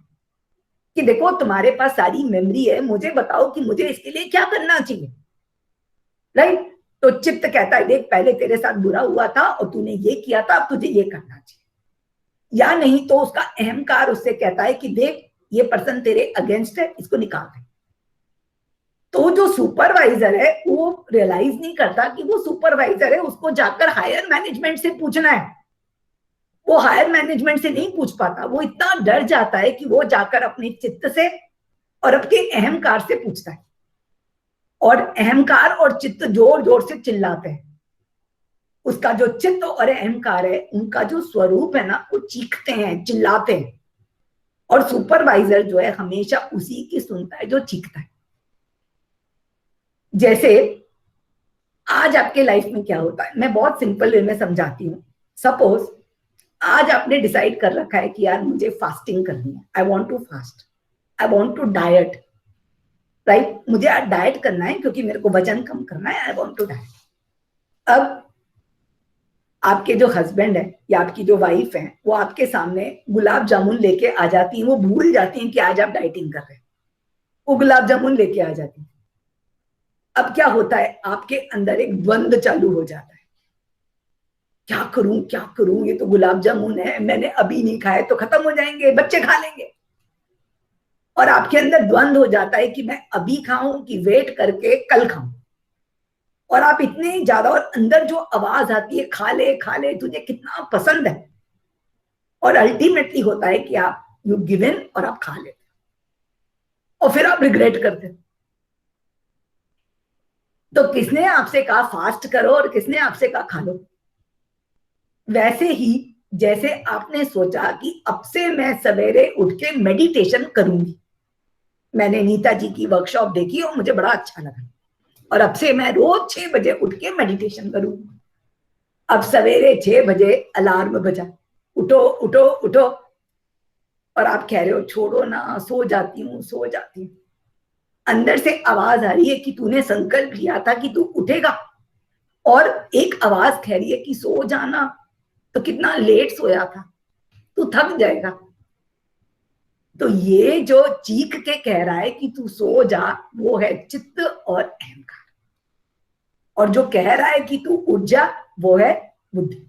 कि देखो तुम्हारे पास सारी मेमोरी है, मुझे बताओ कि मुझे इसके लिए क्या करना चाहिए, राइट? तो चित्त कहता है देख पहले तेरे साथ बुरा हुआ था और तूने ये किया था, अब तुझे ये करना चाहिए। या नहीं तो उसका अहंकार उससे कहता है कि देख ये पर्सन तेरे अगेंस्ट है, इसको निकाल दे। तो जो सुपरवाइजर है वो रियलाइज नहीं करता कि वो सुपरवाइजर है, उसको जाकर हायर मैनेजमेंट से पूछना है। वो हायर मैनेजमेंट से नहीं पूछ पाता, वो इतना डर जाता है कि वो जाकर अपने चित्त से और अपने अहंकार से पूछता है। और अहंकार और चित्त जोर जोर से चिल्लाते हैं। उसका जो चित्त और अहंकार है, उनका जो स्वरूप है ना, वो चीखते हैं, चिल्लाते हैं। और सुपरवाइजर जो है हमेशा उसी की सुनता है जो चीखता है। जैसे आज आपके लाइफ में क्या होता है, मैं बहुत सिंपल वे में समझाती हूँ। सपोज आज आपने डिसाइड कर रखा है कि यार मुझे फास्टिंग करनी है, I want to fast, I want to diet, right? मुझे आज डाइट करना है क्योंकि मेरे को वजन कम करना है, आई वॉन्ट टू डाइट। अब आपके जो हस्बैंड है या आपकी जो वाइफ है, वो आपके सामने गुलाब जामुन लेके आ जाती है, वो भूल जाती हैं कि आज आप डाइटिंग कर रहे हैं, वो गुलाब जामुन लेके आ जाती है। अब क्या होता है, आपके अंदर एक द्वंद्व चालू हो जाता है, क्या करूं क्या करूं, ये तो गुलाब जामुन है, मैंने अभी नहीं खाए तो खत्म हो जाएंगे, बच्चे खा लेंगे। और आपके अंदर द्वंद हो जाता है कि मैं अभी खाऊं कि वेट करके कल खाऊं। और आप इतने ज्यादा, और अंदर जो आवाज आती है खा ले तुझे कितना पसंद है, और अल्टीमेटली होता है कि आप यू गिव इन और आप खा लेते और फिर आप रिग्रेट करते। तो किसने आपसे कहा फास्ट करो और किसने आपसे कहा खा लो? वैसे ही जैसे आपने सोचा कि अब से मैं सवेरे उठ के मेडिटेशन करूंगी, मैंने नीता जी की वर्कशॉप देखी और मुझे बड़ा अच्छा लगा, और अब से मैं रोज 6 बजे उठ के मेडिटेशन करूंगी। अब सवेरे 6 बजे अलार्म बजा, उठो उठो उठो, और आप कह रहे हो छोड़ो ना, सो जाती हूँ सो जाती हूँ। अंदर से आवाज आ रही है कि तूने संकल्प लिया था कि तू उठेगा, और एक आवाज कह रही है कि सो जाना, तो कितना लेट सोया था, तू थक जाएगा। तो ये जो चीख के कह रहा है कि तू सो जा, वो है चित्त और अहंकार। और जो कह रहा है कि तू उठ जा, वो है बुद्धि,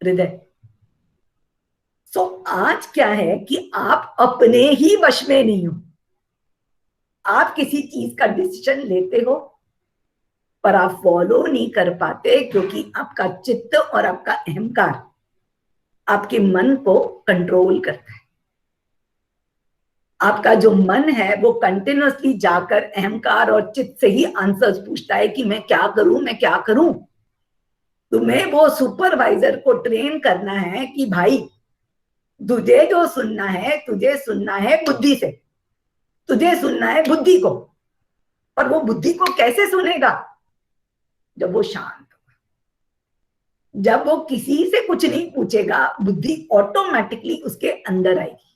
हृदय। सो आज क्या है कि आप अपने ही वश में नहीं हो। आप किसी चीज का डिसीजन लेते हो पर आप फॉलो नहीं कर पाते, क्योंकि आपका चित्त और आपका अहंकार आपके मन को कंट्रोल करता है। आपका जो मन है वो कंटिन्यूअसली जाकर अहंकार और चित्त से ही आंसर्स पूछता है कि मैं क्या करूं, मैं क्या करूं। तुम्हें वो सुपरवाइजर को ट्रेन करना है कि भाई तुझे जो सुनना है, तुझे सुनना है बुद्धि से, तुझे सुनना है बुद्धि को। और वो बुद्धि को कैसे सुनेगा? जब वो शांत होगा, जब वो किसी से कुछ नहीं पूछेगा, बुद्धि ऑटोमेटिकली उसके अंदर आएगी।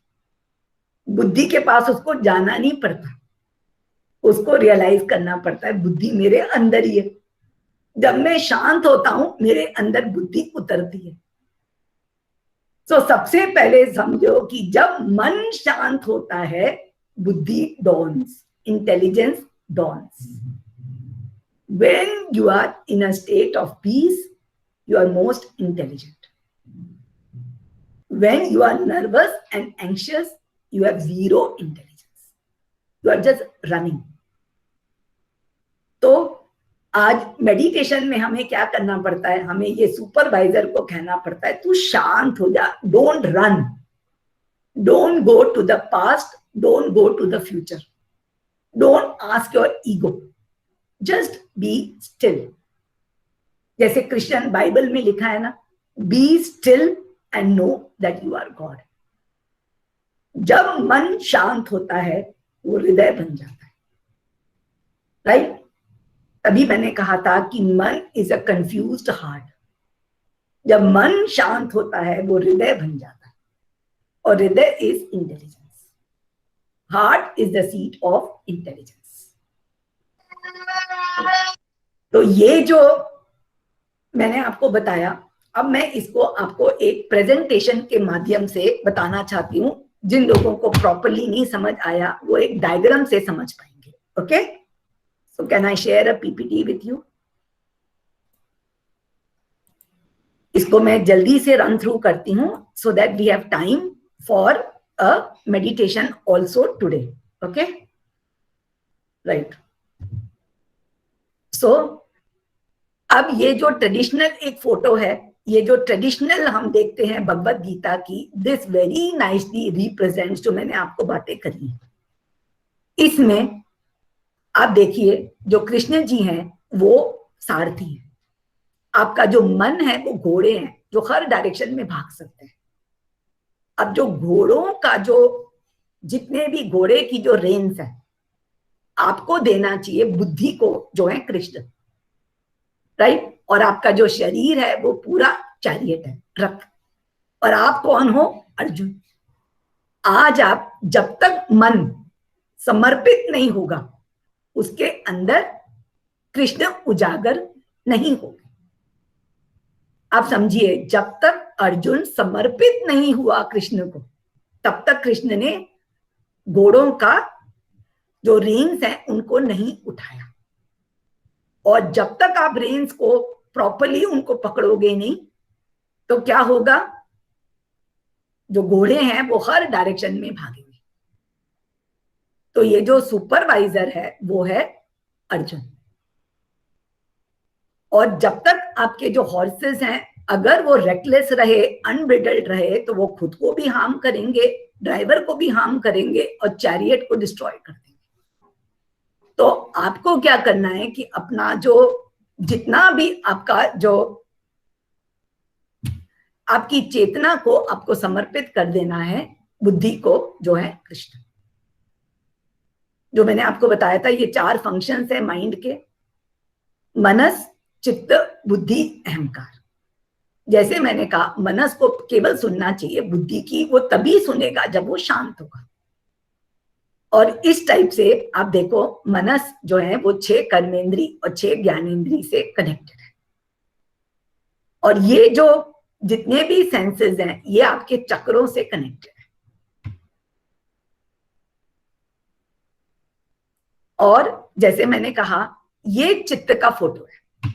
बुद्धि के पास उसको जाना नहीं पड़ता, उसको रियलाइज करना पड़ता है बुद्धि मेरे अंदर ही है। जब मैं शांत होता हूं, मेरे अंदर बुद्धि उतरती है। तो सबसे पहले समझो कि जब मन शांत होता है, बुद्धि dawns, intelligence dawns. When you are in a state of peace, you are most intelligent. When you are nervous and anxious, you have zero intelligence. You are just running. तो आज मेडिटेशन में हमें क्या करना पड़ता है? हमें ये सुपरवाइजर को कहना पड़ता है तू शांत हो जा, don't run, don't go to the past, don't go to the future. Don't ask your ego, just be still. जैसे क्रिश्चियन बाइबल में लिखा है ना, be still and know that you are God. जब मन शांत होता है वो हृदय बन जाता है, राइट? तभी मैंने कहा था कि मन इज अ कंफ्यूज्ड हार्ट। जब मन शांत होता है वो हृदय बन जाता है, और हृदय is intelligence. Heart is the seat of intelligence. तो ये जो मैंने आपको बताया, अब मैं इसको आपको एक प्रेजेंटेशन के माध्यम से बताना चाहती हूँ। जिन लोगों को प्रॉपरली नहीं समझ आया वो एक डायग्राम से समझ पाएंगे। Okay, so can I share a PPT with you? इसको मैं जल्दी से रन थ्रू करती हूँ so that we have time for a meditation also today. Okay, right. So अब ये जो ट्रेडिशनल एक फोटो है, ये जो ट्रेडिशनल हम देखते हैं भगवत गीता की, दिस वेरी नाइसली रिप्रेजेंट्स जो मैंने आपको बातें करी। इसमें आप देखिए जो कृष्ण जी हैं वो सारथी हैं, आपका जो मन है वो घोड़े हैं जो हर डायरेक्शन में भाग सकते हैं। अब जो घोड़ों का जो जितने भी घोड़े की जो रेंज है आपको देना चाहिए बुद्धि को, जो है कृष्ण, राइट? और आपका जो शरीर है वो पूरा चैरियट है, रथ। और आप कौन हो? अर्जुन। आज आप जब तक मन समर्पित नहीं होगा उसके अंदर कृष्ण उजागर नहीं होगा। आप समझिए, जब तक अर्जुन समर्पित नहीं हुआ कृष्ण को तब तक कृष्ण ने घोड़ों का जो रेंस है उनको नहीं उठाया। और जब तक आप रेंस को प्रॉपरली उनको पकड़ोगे नहीं तो क्या होगा? जो घोड़े हैं वो हर डायरेक्शन में भागेंगे। तो ये जो सुपरवाइजर है वो है अर्जुन। और जब तक आपके जो हॉर्सेस हैं अगर वो रेकलेस रहे, अनब्रिडल्ड रहे, तो वो खुद को भी हार्म करेंगे, ड्राइवर को भी हार्म करेंगे और चैरियट को डिस्ट्रॉय कर देंगे। तो आपको क्या करना है कि अपना जो जितना भी आपका जो आपकी चेतना को आपको समर्पित कर देना है बुद्धि को, जो है कृष्ण। जो मैंने आपको बताया था ये 4 फंक्शंस है माइंड के, मनस, चित्त, बुद्धि, अहंकार। जैसे मैंने कहा मनस को केवल सुनना चाहिए, बुद्धि की वो तभी सुनेगा जब वो शांत होगा। और इस टाइप से आप देखो मनस जो है वो 6 कर्मेंद्री और 6 ज्ञानेंद्री से कनेक्टेड है। और ये जो जितने भी सेंसेस हैं ये आपके चक्रों से कनेक्टेड है। और जैसे मैंने कहा ये चित्त का फोटो है।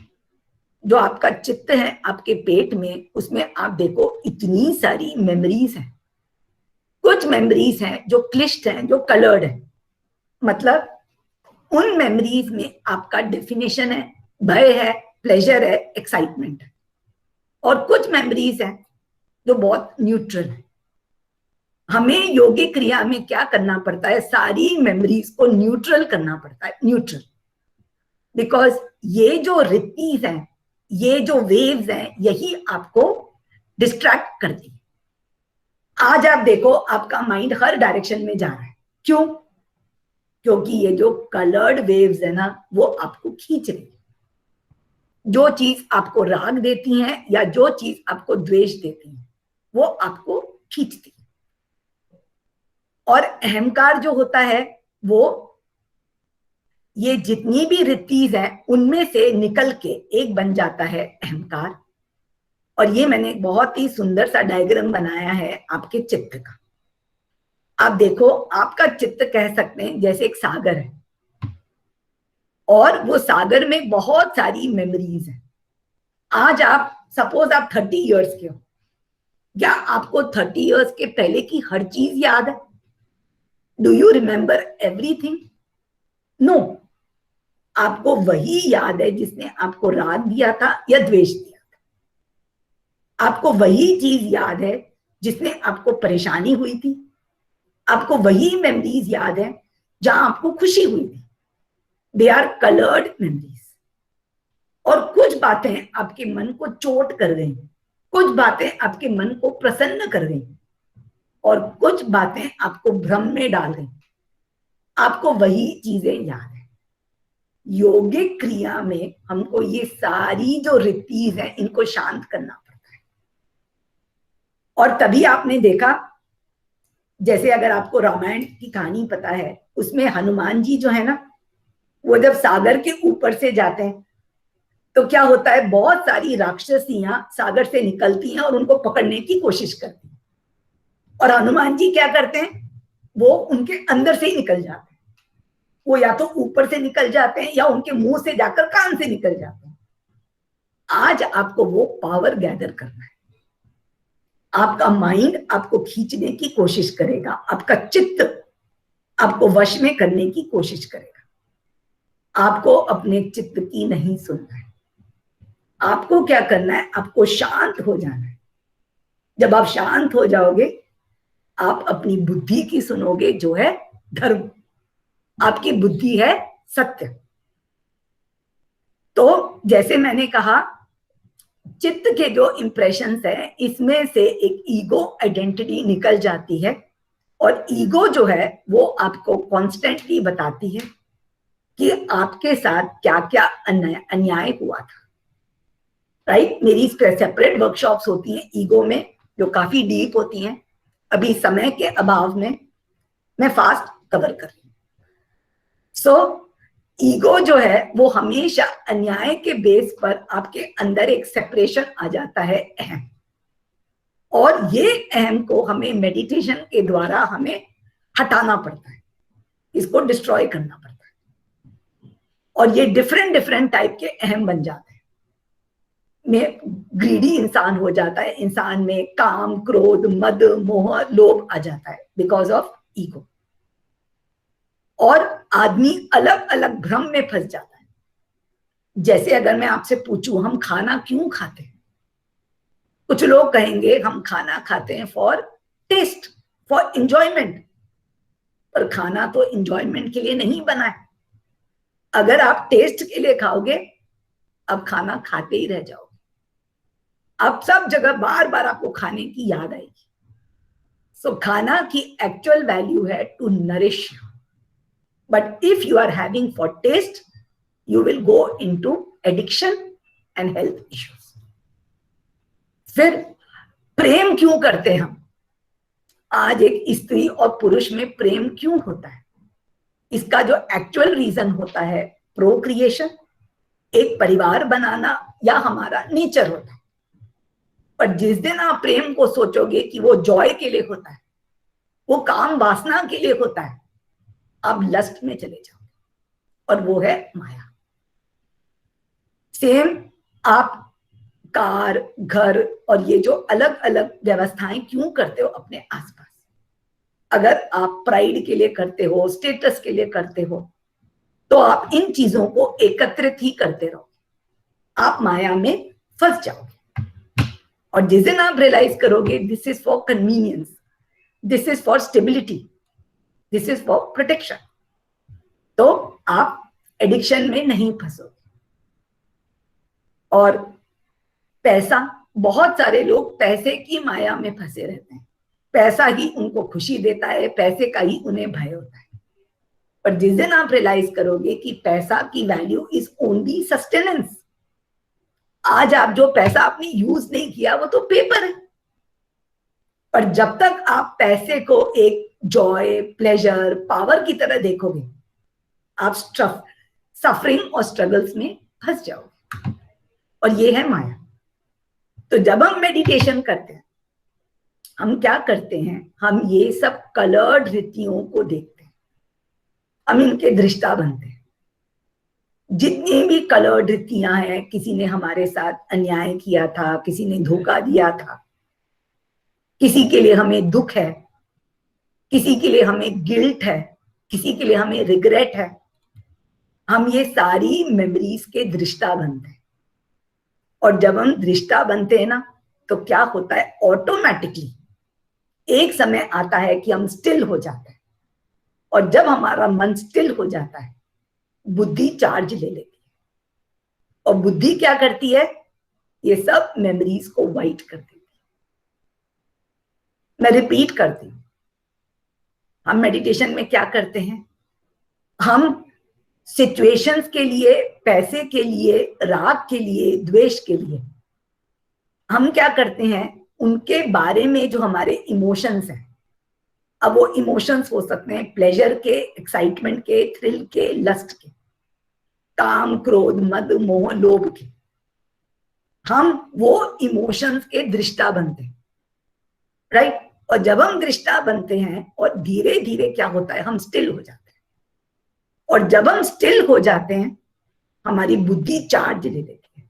जो आपका चित्त है आपके पेट में, उसमें आप देखो इतनी सारी मेमोरीज हैं। कुछ मेमोरीज हैं जो क्लिष्ट हैं, जो कलर्ड है, मतलब उन मेमोरीज में आपका डेफिनेशन है, भय है, प्लेजर है, एक्साइटमेंट है। और कुछ मेमोरीज हैं जो बहुत न्यूट्रल है। हमें योगिक क्रिया में क्या करना पड़ता है? सारी मेमोरीज को न्यूट्रल करना पड़ता है, न्यूट्रल। बिकॉज ये जो रित्तीज हैं, ये जो वेव्स हैं, यही आपको डिस्ट्रैक्ट करती है। आज आप देखो आपका माइंड हर डायरेक्शन में जा रहा है। क्यों? क्योंकि ये जो कलर्ड वेव्स है ना वो आपको खींच रही है। जो चीज आपको राग देती है या जो चीज आपको द्वेष देती है वो आपको खींचती है। और अहंकार जो होता है वो ये जितनी भी रित्तीज है उनमें से निकल के एक बन जाता है अहंकार। और ये मैंने बहुत ही सुंदर सा डायग्राम बनाया है आपके चित्त का। आप देखो आपका चित्त कह सकते हैं जैसे एक सागर है, और वो सागर में बहुत सारी मेमोरीज हैं। आज आप सपोज आप 30 इयर्स के हो, क्या आपको 30 इयर्स के पहले की हर चीज याद है? Do you remember everything? No. आपको वही याद है जिसने आपको राग दिया था या द्वेष दिया था। आपको वही चीज याद है जिसने आपको परेशानी हुई थी। आपको वही मेमोरीज याद है जहां आपको खुशी हुई थी, दे आर कलर्ड मेमोरीज। और कुछ बातें आपके मन को चोट कर गई, कुछ बातें आपके मन को प्रसन्न कर गई, और कुछ बातें आपको भ्रम में डाल गई, आपको वही चीजें याद है। योगिक क्रिया में हमको ये सारी जो रितीज है इनको शांत करना पड़ता है। और तभी आपने देखा, जैसे अगर आपको रामायण की कहानी पता है, उसमें हनुमान जी जो है ना, वो जब सागर के ऊपर से जाते हैं तो क्या होता है, बहुत सारी राक्षसियां सागर से निकलती हैं और उनको पकड़ने की कोशिश करती हैं, और हनुमान जी क्या करते हैं, वो उनके अंदर से ही निकल जाते हैं। वो या तो ऊपर से निकल जाते हैं या उनके मुंह से जाकर कान से निकल जाते हैं। आज आपको वो पावर गैदर करना है। आपका माइंड आपको खींचने की कोशिश करेगा, आपका चित्त आपको वश में करने की कोशिश करेगा। आपको अपने चित्त की नहीं सुनना है। आपको क्या करना है, आपको शांत हो जाना है। जब आप शांत हो जाओगे, आप अपनी बुद्धि की सुनोगे, जो है धर्म। आपकी बुद्धि है सत्य। तो जैसे मैंने कहा, चित्त के जो इंप्रेशंस है, इसमें से एक ईगो आइडेंटिटी निकल जाती है, और ईगो जो है वो आपको कॉन्स्टेंटली बताती है कि आपके साथ क्या क्या अन्याय हुआ था। राइट? मेरी सेपरेट वर्कशॉप्स होती हैं ईगो में, जो काफी डीप होती हैं। अभी समय के अभाव में मैं फास्ट कवर कर रही हूँ। सो ईगो जो है वो हमेशा अन्याय के बेस पर आपके अंदर एक सेपरेशन आ जाता है, अहम। और ये अहम को हमें मेडिटेशन के द्वारा हमें हटाना पड़ता है, इसको डिस्ट्रॉय करना पड़ता है। और ये डिफरेंट डिफरेंट टाइप के अहम बन जाते हैं। में ग्रीडी इंसान हो जाता है, इंसान में काम, क्रोध, मद, मोह, लोभ आ जाता है बिकॉज ऑफ ईगो। और आदमी अलग अलग भ्रम में फंस जाता है। जैसे अगर मैं आपसे पूछूं, हम खाना क्यों खाते हैं? कुछ लोग कहेंगे हम खाना खाते हैं फॉर टेस्ट, फॉर इंजॉयमेंट। पर खाना तो इंजॉयमेंट के लिए नहीं बना है। अगर आप टेस्ट के लिए खाओगे, अब खाना खाते ही रह जाओगे। अब सब जगह बार बार आपको खाने की याद आएगी। सो खाना की एक्चुअल वैल्यू है to nourish you, but if you are having for taste, you will go into addiction and health issues. फिर प्रेम क्यों करते हैं हम? आज एक स्त्री और पुरुष में प्रेम क्यों होता है? इसका जो एक्चुअल रीजन होता है, प्रोक्रिएशन, एक परिवार बनाना, या हमारा नेचर होता है। पर जिस दिन आप प्रेम को सोचोगे कि वो जॉय के लिए होता है, वो काम वासना के लिए होता है, आप लस्ट में चले जाओगे, और वो है माया। सेम आप कार, घर और ये जो अलग अलग व्यवस्थाएं क्यों करते हो अपने आसपास? अगर आप प्राइड के लिए करते हो, स्टेटस के लिए करते हो, तो आप इन चीजों को एकत्रित ही करते रहोगे, आप माया में फंस जाओगे। और जिस दिन आप रियलाइज करोगे this is for convenience, this is for stability, this is for protection, तो आप एडिक्शन में नहीं फंसोगे। और पैसा, बहुत सारे लोग पैसे की माया में फंसे रहते हैं। पैसा ही उनको खुशी देता है, पैसे का ही उन्हें भय होता है। पर जिस दिन आप रियलाइज करोगे कि पैसा की वैल्यू इज ओनली सस्टेनेंस, आज आप जो पैसा आपने यूज नहीं किया वो तो पेपर है। पर जब तक आप पैसे को एक जॉय, प्लेजर, पावर की तरह देखोगे, आप सफरिंग और स्ट्रगल्स में फंस जाओगे, और ये है माया। तो जब हम मेडिटेशन करते हैं, हम क्या करते हैं, हम ये सब कलर्ड रीतियों को देखते हैं, हम इनके दृष्टा बनते हैं। जितनी भी कलर्ड रीतियां हैं, किसी ने हमारे साथ अन्याय किया था, किसी ने धोखा दिया था, किसी के लिए हमें दुख है, किसी के लिए हमें गिल्ट है, किसी के लिए हमें रिग्रेट है, हम ये सारी मेमोरीज के दृष्टा बनते हैं। और जब हम दृष्टा बनते हैं ना, तो क्या होता है, ऑटोमेटिकली एक समय आता है कि हम स्टिल हो जाते हैं, और जब हमारा मन स्टिल हो जाता है, बुद्धि चार्ज ले लेती है, और बुद्धि क्या करती है, ये सब मेमोरीज को वाइट कर देती है। मैं रिपीट करती हूँ, हम मेडिटेशन में क्या करते हैं, हम सिचुएशंस के लिए, पैसे के लिए, राग के लिए, द्वेष के लिए, हम क्या करते हैं, उनके बारे में जो हमारे इमोशंस हैं, अब वो इमोशंस हो सकते हैं प्लेजर के, एक्साइटमेंट के, थ्रिल के, लस्ट के, काम, क्रोध, मद, मोह, लोभ के, हम वो इमोशंस के दृष्टा बनते हैं, राइट। और जब हम दृष्टा बनते हैं और धीरे धीरे क्या होता है, हम स्टिल हो जाते हैं, और जब हम स्टिल हो जाते हैं हमारी बुद्धि चार्ज ले लेती है,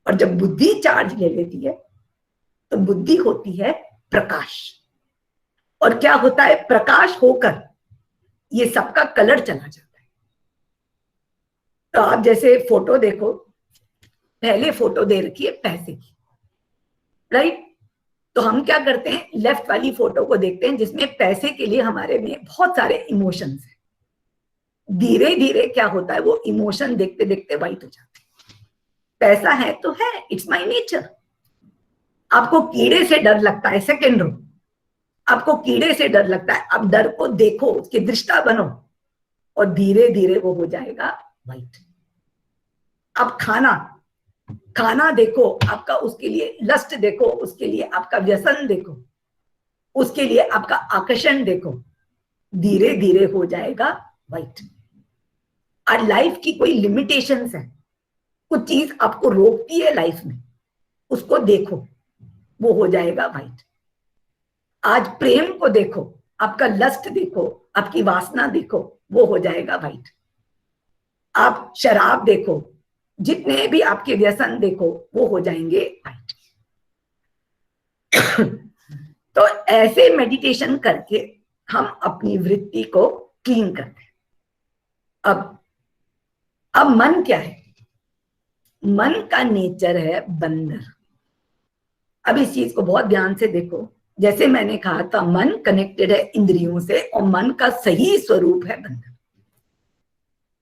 और जब बुद्धि चार्ज ले लेती है तो बुद्धि होती है प्रकाश। और क्या होता है, प्रकाश होकर ये सबका कलर चला जाता है। तो आप जैसे फोटो देखो, पहले फोटो दे रखी है पैसे की, राइट। तो हम क्या करते हैं, लेफ्ट वाली फोटो को देखते हैं जिसमें पैसे के लिए हमारे में बहुत सारे इमोशंस हैं। धीरे धीरे क्या होता है, वो इमोशन देखते देखते वाइट हो जाते हैं। पैसा है तो है, इट्स माय नेचर। आपको कीड़े से डर लगता है, सेकेंड रो, आपको कीड़े से डर लगता है, आप डर को देखो, उसके दृष्टा बनो, और धीरे धीरे वो हो जाएगा वाइट। आप खाना देखो, आपका उसके लिए लस्ट देखो, उसके लिए आपका व्यसन देखो, उसके लिए आपका आकर्षण देखो, धीरे धीरे हो जाएगा वाइट। और लाइफ की कोई लिमिटेशंस है, कुछ चीज आपको रोकती है लाइफ में, उसको देखो, वो हो जाएगा वाइट। आज प्रेम को देखो, आपका लस्ट देखो, आपकी वासना देखो, वो हो जाएगा वाइट। आप शराब देखो, जितने भी आपके व्यसन देखो, वो हो जाएंगे वाइट। तो ऐसे मेडिटेशन करके हम अपनी वृत्ति को क्लीन करते हैं। अब मन क्या है, मन का नेचर है बंदर। अब इस चीज को बहुत ध्यान से देखो, जैसे मैंने कहा था मन कनेक्टेड है इंद्रियों से, और मन का सही स्वरूप है बंदर।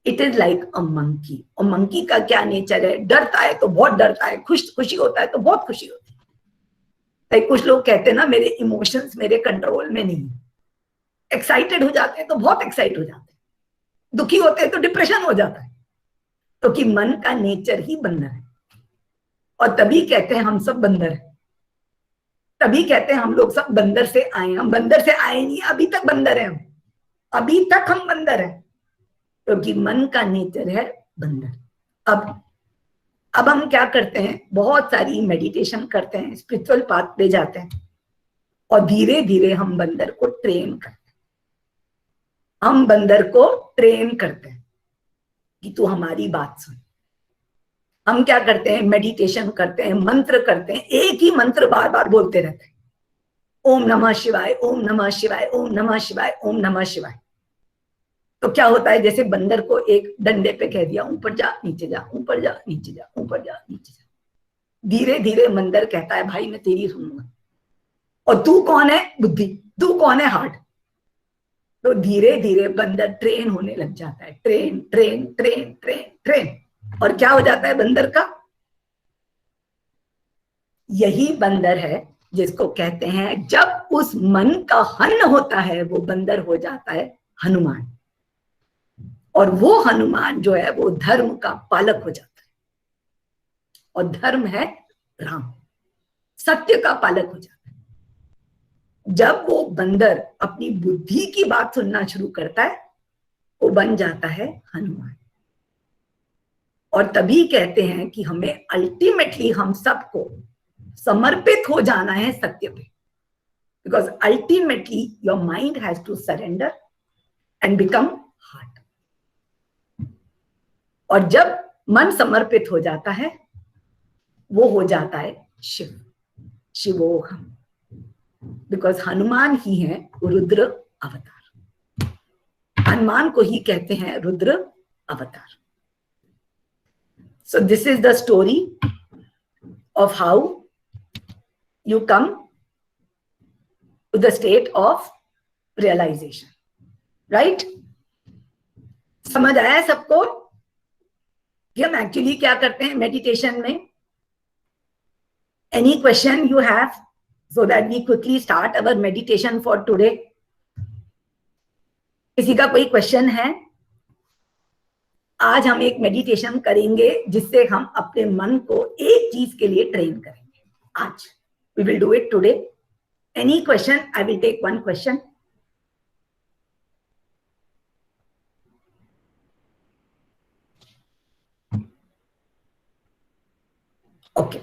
It is like a monkey. और मंकी का क्या नेचर है, डरता है तो बहुत डरता है, खुशी होता है तो बहुत खुशी होती है। कुछ लोग कहते हैं ना, मेरे इमोशंस मेरे कंट्रोल में नहीं। एक्साइटेड हो जाते हैं तो बहुत एक्साइट हो जाते हैं, दुखी होते हैं तो डिप्रेशन हो जाता है, क्योंकि मन का नेचर ही बंदर है। और तभी कहते हैं हम सब बंदर हैं, तभी कहते हैं हम लोग सब बंदर से आए। हम बंदर से आए नहीं, अभी तक बंदर हैं हम, अभी तक हम बंदर हैं, क्योंकि मन का नेचर है बंदर। अब हम क्या करते हैं, बहुत सारी मेडिटेशन करते हैं, स्पिरिचुअल पाथ पे जाते हैं, और धीरे धीरे हम बंदर को ट्रेन करते हैं। हम बंदर को ट्रेन करते हैं कि तू हमारी बात सुन। हम क्या करते हैं, मेडिटेशन करते हैं, मंत्र करते हैं, एक ही मंत्र बार बार बोलते रहते हैं, ओम नमः शिवाय, ओम नमः शिवाय, ओम नमः शिवाय, ओम नमः शिवाय। तो क्या होता है, जैसे बंदर को एक डंडे पे कह दिया, ऊपर जा नीचे जा, ऊपर जा नीचे जा, ऊपर जा नीचे जा। धीरे धीरे बंदर कहता है भाई मैं तेरी सुनूंगा। और तू कौन है, बुद्धि, तू कौन है, हार्ट। तो धीरे धीरे बंदर ट्रेन होने लग जाता है, train train train train train. और क्या हो जाता है बंदर का, यही बंदर है जिसको कहते हैं, जब उस मन का हन होता है वो बंदर हो जाता है हनुमान। और वो हनुमान जो है वो धर्म का पालक हो जाता है, और धर्म है राम, सत्य का पालक हो जाता है। जब वो बंदर अपनी बुद्धि की बात सुनना शुरू करता है, वो बन जाता है हनुमान। और तभी कहते हैं कि हमें अल्टीमेटली हम सबको समर्पित हो जाना है सत्य पे, because ultimately your mind has to surrender and become heart. और जब मन समर्पित हो जाता है, वो हो जाता है शिव, शिवोहम, बिकॉज हनुमान ही है रुद्र अवतार। हनुमान को ही कहते हैं रुद्र अवतार। So this is the story of how you come to the state of realization. Right? समझ आया सबको कि हम एक्चुअली क्या करते हैं मेडिटेशन में? Any question you have so that we quickly start our meditation for today? किसी का कोई क्वेश्चन है? आज हम एक मेडिटेशन करेंगे जिससे हम अपने मन को एक चीज के लिए ट्रेन करेंगे। आज we will do it today. Any question? I will take one question. Okay.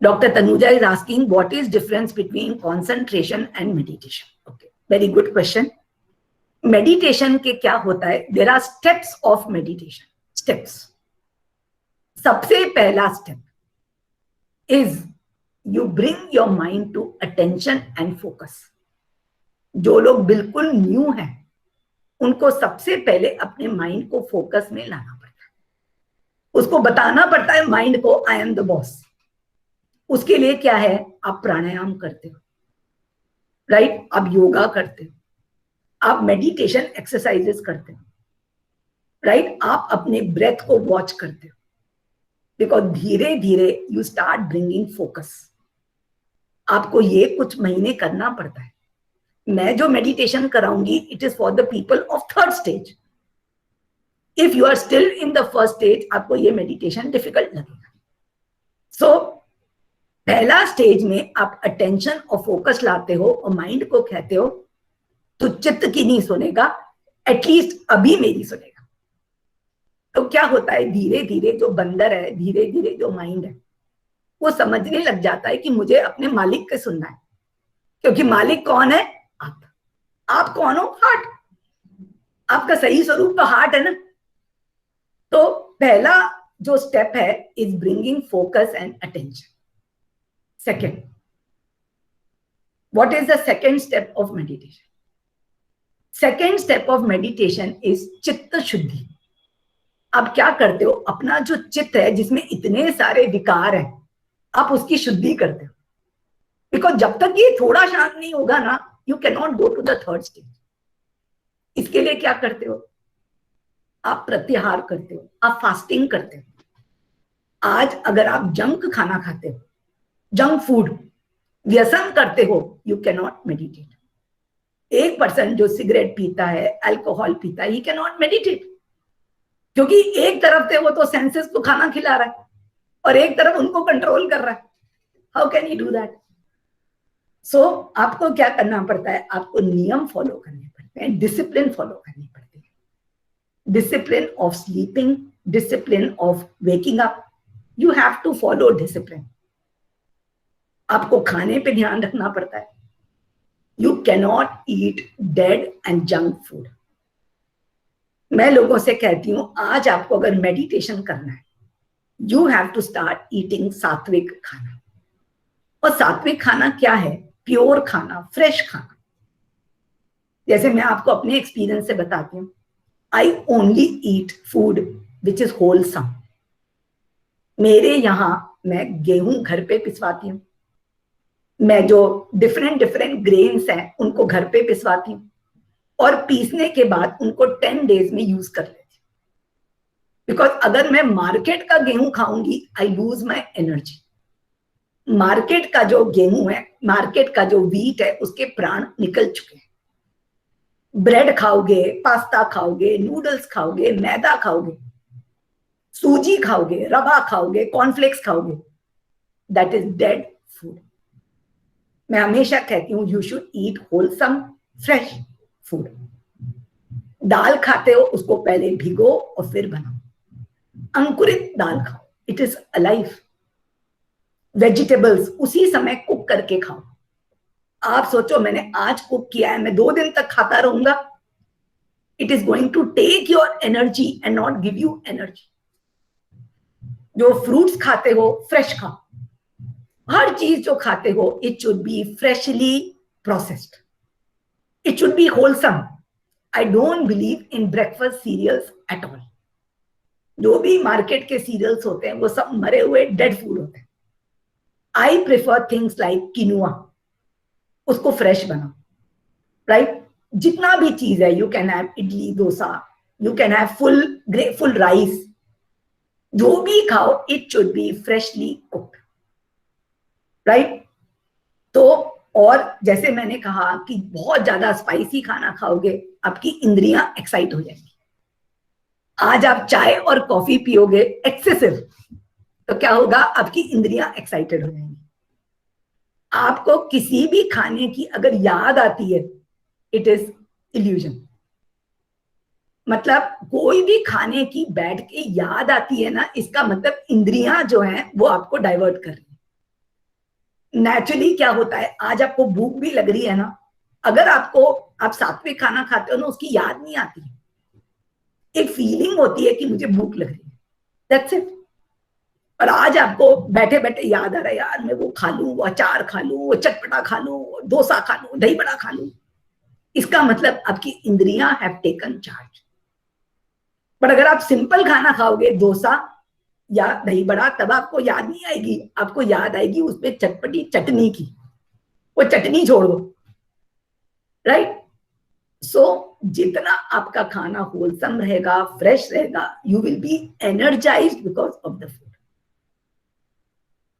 Dr. Tanuja is asking, what is difference between concentration and meditation? Okay, very good question. Meditation के क्या होता है? There are steps of meditation. Steps. सबसे पहला step is you bring your mind to attention and focus. जो लोग बिल्कुल new हैं, उनको सबसे पहले अपने माइंड को फोकस में लाना पड़ता है। उसको बताना पड़ता है माइंड को, आई एम द बॉस। उसके लिए क्या है? आप प्राणायाम करते हो, राइट? आप योगा करते हो, आप मेडिटेशन एक्सरसाइजेस करते हो, राइट? आप अपने ब्रेथ को वॉच करते हो, बिकॉज धीरे धीरे यू स्टार्ट ब्रिंगिंग फोकस। आपको ये कुछ महीने करना पड़ता है। मैं जो मेडिटेशन कराऊंगी, it is for the people of third stage. If you are still in the first stage, आपको ये मेडिटेशन डिफिकल्ट लगेगा। सो पहला स्टेज में आप अटेंशन और फोकस लाते हो और माइंड को कहते हो तो चित्त की नहीं सुनेगा, एटलीस्ट अभी मेरी सुनेगा। तो क्या होता है, धीरे धीरे जो बंदर है, धीरे धीरे जो माइंड है, वो समझने लग जाता है कि मुझे अपने मालिक के सुनना है। क्योंकि मालिक कौन है? आप कौन हो? हार्ट। आपका सही स्वरूप तो हार्ट है ना। तो पहला जो स्टेप है is bringing focus and attention. Second, what is the second step of meditation? Second step of meditation is चित्त शुद्धि। आप क्या करते हो? अपना जो चित्त है, जिसमें इतने सारे विकार हैं, आप उसकी शुद्धि करते हो। बिकॉज जब तक ये थोड़ा शांत नहीं होगा ना, you can not go to the third stage. इसके लिए क्या करते हो? आप प्रत्याहार करते हो, आप फास्टिंग करते हो। आज अगर आप जंक खाना खाते हो, जंक फूड, व्यसन करते हो, यू कैन नॉट मेडिटेट। एक पर्सन जो सिगरेट पीता है, अल्कोहल पीता है, ही कैन नॉट मेडिटेट। क्योंकि एक तरफ से वो तो सेंसेस को खाना खिला रहा है और एक तरफ उनको कंट्रोल कर रहा है। How can you do that? So आपको क्या करना पड़ता है? आपको नियम फॉलो करने पड़ते हैं, डिसिप्लिन फॉलो करनी पड़ती है। Discipline of sleeping, discipline of waking up, you have to follow discipline. आपको खाने पे ध्यान रखना पड़ता है। You cannot eat dead and junk food. मैं लोगों से कहती हूं, आज आपको अगर मेडिटेशन करना है, you have to start eating सात्विक खाना। और सात्विक खाना क्या है? प्योर खाना, फ्रेश खाना। जैसे मैं आपको अपने एक्सपीरियंस से बताती हूँ, I only eat food which is wholesome. मेरे यहां मैं गेहूं घर पे पिसवाती हूँ, मैं जो डिफरेंट ग्रेन्स हैं उनको घर पे पिसवाती हूँ और पीसने के बाद उनको 10 डेज में यूज कर लेती हूँ। बिकॉज अगर मैं मार्केट का गेहूं खाऊंगी, I lose my energy. Market का जो गेहूं है, मार्केट का जो व्हीट है, उसके प्राण निकल चुके हैं। ब्रेड खाओगे, पास्ता खाओगे, नूडल्स खाओगे, मैदा खाओगे, सूजी खाओगे, रवा खाओगे, कॉर्नफ्लेक्स खाओगे, दैट इज डेड फूड। मैं हमेशा कहती हूँ, you should eat wholesome fresh food. दाल खाते हो, उसको पहले भिगो और फिर बनाओ। अंकुरित दाल खाओ, इट इज अलाइव। वेजिटेबल्स उसी समय कुक करके खाओ। आप सोचो, मैंने आज कुक किया है, मैं 2 दिन तक खाता रहूंगा, it is going to take your energy and not give you energy. जो फ्रूट्स खाते हो, फ्रेश खाओ। हर चीज जो खाते हो, it should be freshly processed, it should be wholesome. I don't believe in breakfast cereals at all. जो भी मार्केट के सीरियल्स होते हैं, वो सब मरे हुए डेड फूड होते हैं। आई प्रेफर थिंग्स लाइक किनुआ, उसको फ्रेश बनाओ, राइट? जितना भी चीज है, you can have idli dosa, you can have full rice, जो भी खाओ it should be freshly cooked, right. तो और जैसे मैंने कहा कि बहुत ज्यादा स्पाइसी खाना खाओगे, आपकी इंद्रियां एक्साइट हो जाएंगी। आज आप चाय और कॉफी पियोगे एक्सेसिव, तो क्या होगा, आपकी इंद्रियां एक्साइटेड हो जाएंगी। आपको किसी भी खाने की अगर याद आती है, इट इज इल्यूजन। मतलब कोई भी खाने की बैठ के याद आती है ना, इसका मतलब इंद्रियां जो हैं वो आपको डाइवर्ट कर रही है। नेचुरली क्या होता है, आज आपको भूख भी लग रही है ना, अगर आप सात्विक खाना खाते हो ना, उसकी याद नहीं आती है, एक फीलिंग होती है कि मुझे भूख लग रही है, दैट्स इट। और आज आपको बैठे बैठे याद आ रहा है, यार मैं वो खा लूं, वो अचार खा लूं, वो चटपटा खा लूं, डोसा खा लूं, दही बड़ा खा लूं, इसका मतलब आपकी इंद्रियां हैव टेकन चार्ज। पर अगर आप सिंपल खाना खाओगे, डोसा या दही बड़ा, तब आपको याद नहीं आएगी, आपको याद आएगी उसमें चटपटी चटनी की, वो चटनी छोड़ दो, राइट। सो जितना आपका खाना होलसम रहेगा, फ्रेश रहेगा, you will be energised because of the food.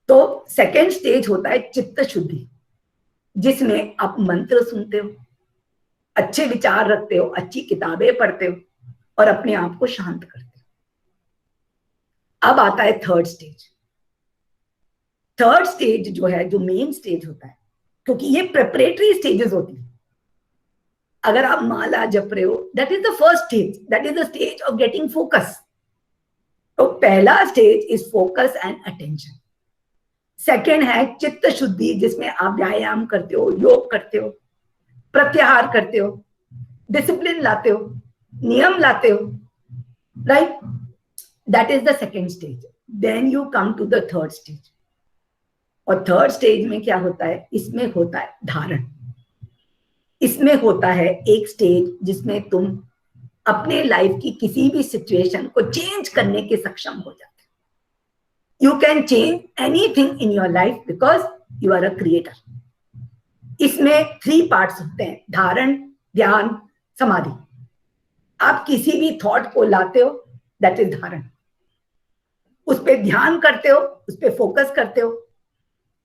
तो सेकेंड स्टेज होता है चित्त शुद्धि, जिसमें आप मंत्र सुनते हो, अच्छे विचार रखते हो, अच्छी किताबें पढ़ते हो और अपने आप को शांत करते हो। अब आता है थर्ड स्टेज। थर्ड स्टेज जो है, जो मेन स्टेज होता है, क्योंकि ये प्रिपरेटरी स्टेजेस होती है। अगर आप माला जप रहे हो, that is the first stage, that is the stage of getting focus. तो पहला stage is focus and attention. Second है चित्त शुद्धि, जिसमें आप व्यायाम करते हो, योग करते हो, प्रत्याहार करते हो, डिसिप्लिन लाते हो, नियम लाते हो, right. That is the second stage. Then you come to the third stage. और थर्ड स्टेज में क्या होता है, इसमें होता है धारण। इसमें होता है एक स्टेज जिसमें तुम अपने लाइफ की किसी भी सिचुएशन को चेंज करने के सक्षम हो जाते हो। You can change anything in your life because you are a creator. इसमें 3 पार्ट्स होते हैं, धारण, ध्यान, समाधि। आप किसी भी थॉट को लाते हो, दैट इज धारण। उस पर ध्यान करते हो, उस पर फोकस करते हो,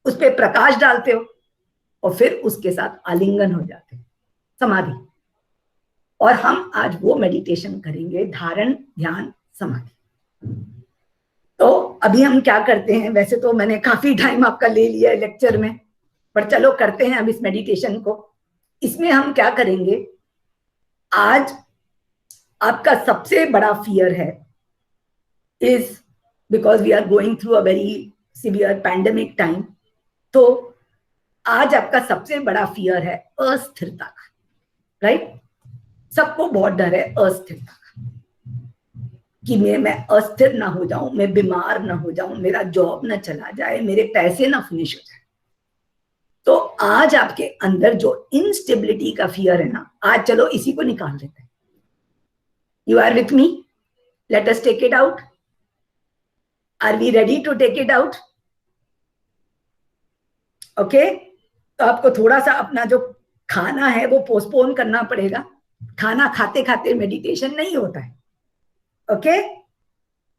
उस पर प्रकाश डालते हो और फिर उसके साथ आलिंगन हो जाते हैं, समाधि। और हम आज वो मेडिटेशन करेंगे, धारण, ध्यान, समाधि। तो अभी हम क्या करते हैं, वैसे तो मैंने काफी टाइम आपका ले लिया है लेक्चर में, पर चलो करते हैं अब इस मेडिटेशन को। इसमें हम क्या करेंगे, आज आपका सबसे बड़ा फियर है is because we are going through a very severe pandemic time. तो आज आपका सबसे बड़ा फियर है अस्थिरता का, राइट। सबको बहुत डर है अस्थिरता का, कि मैं अस्थिर ना हो जाऊं, मैं बीमार ना हो जाऊं, मेरा जॉब ना चला जाए, मेरे पैसे ना फिनिश हो जाए। तो आज आपके अंदर जो इनस्टेबिलिटी का फियर है ना, आज चलो इसी को निकाल देते हैं। You are with me, let us take it out. Are we ready to take it out? Okay. तो आपको थोड़ा सा अपना जो खाना है वो पोस्टपोन करना पड़ेगा। खाना खाते खाते मेडिटेशन नहीं होता है, ओके।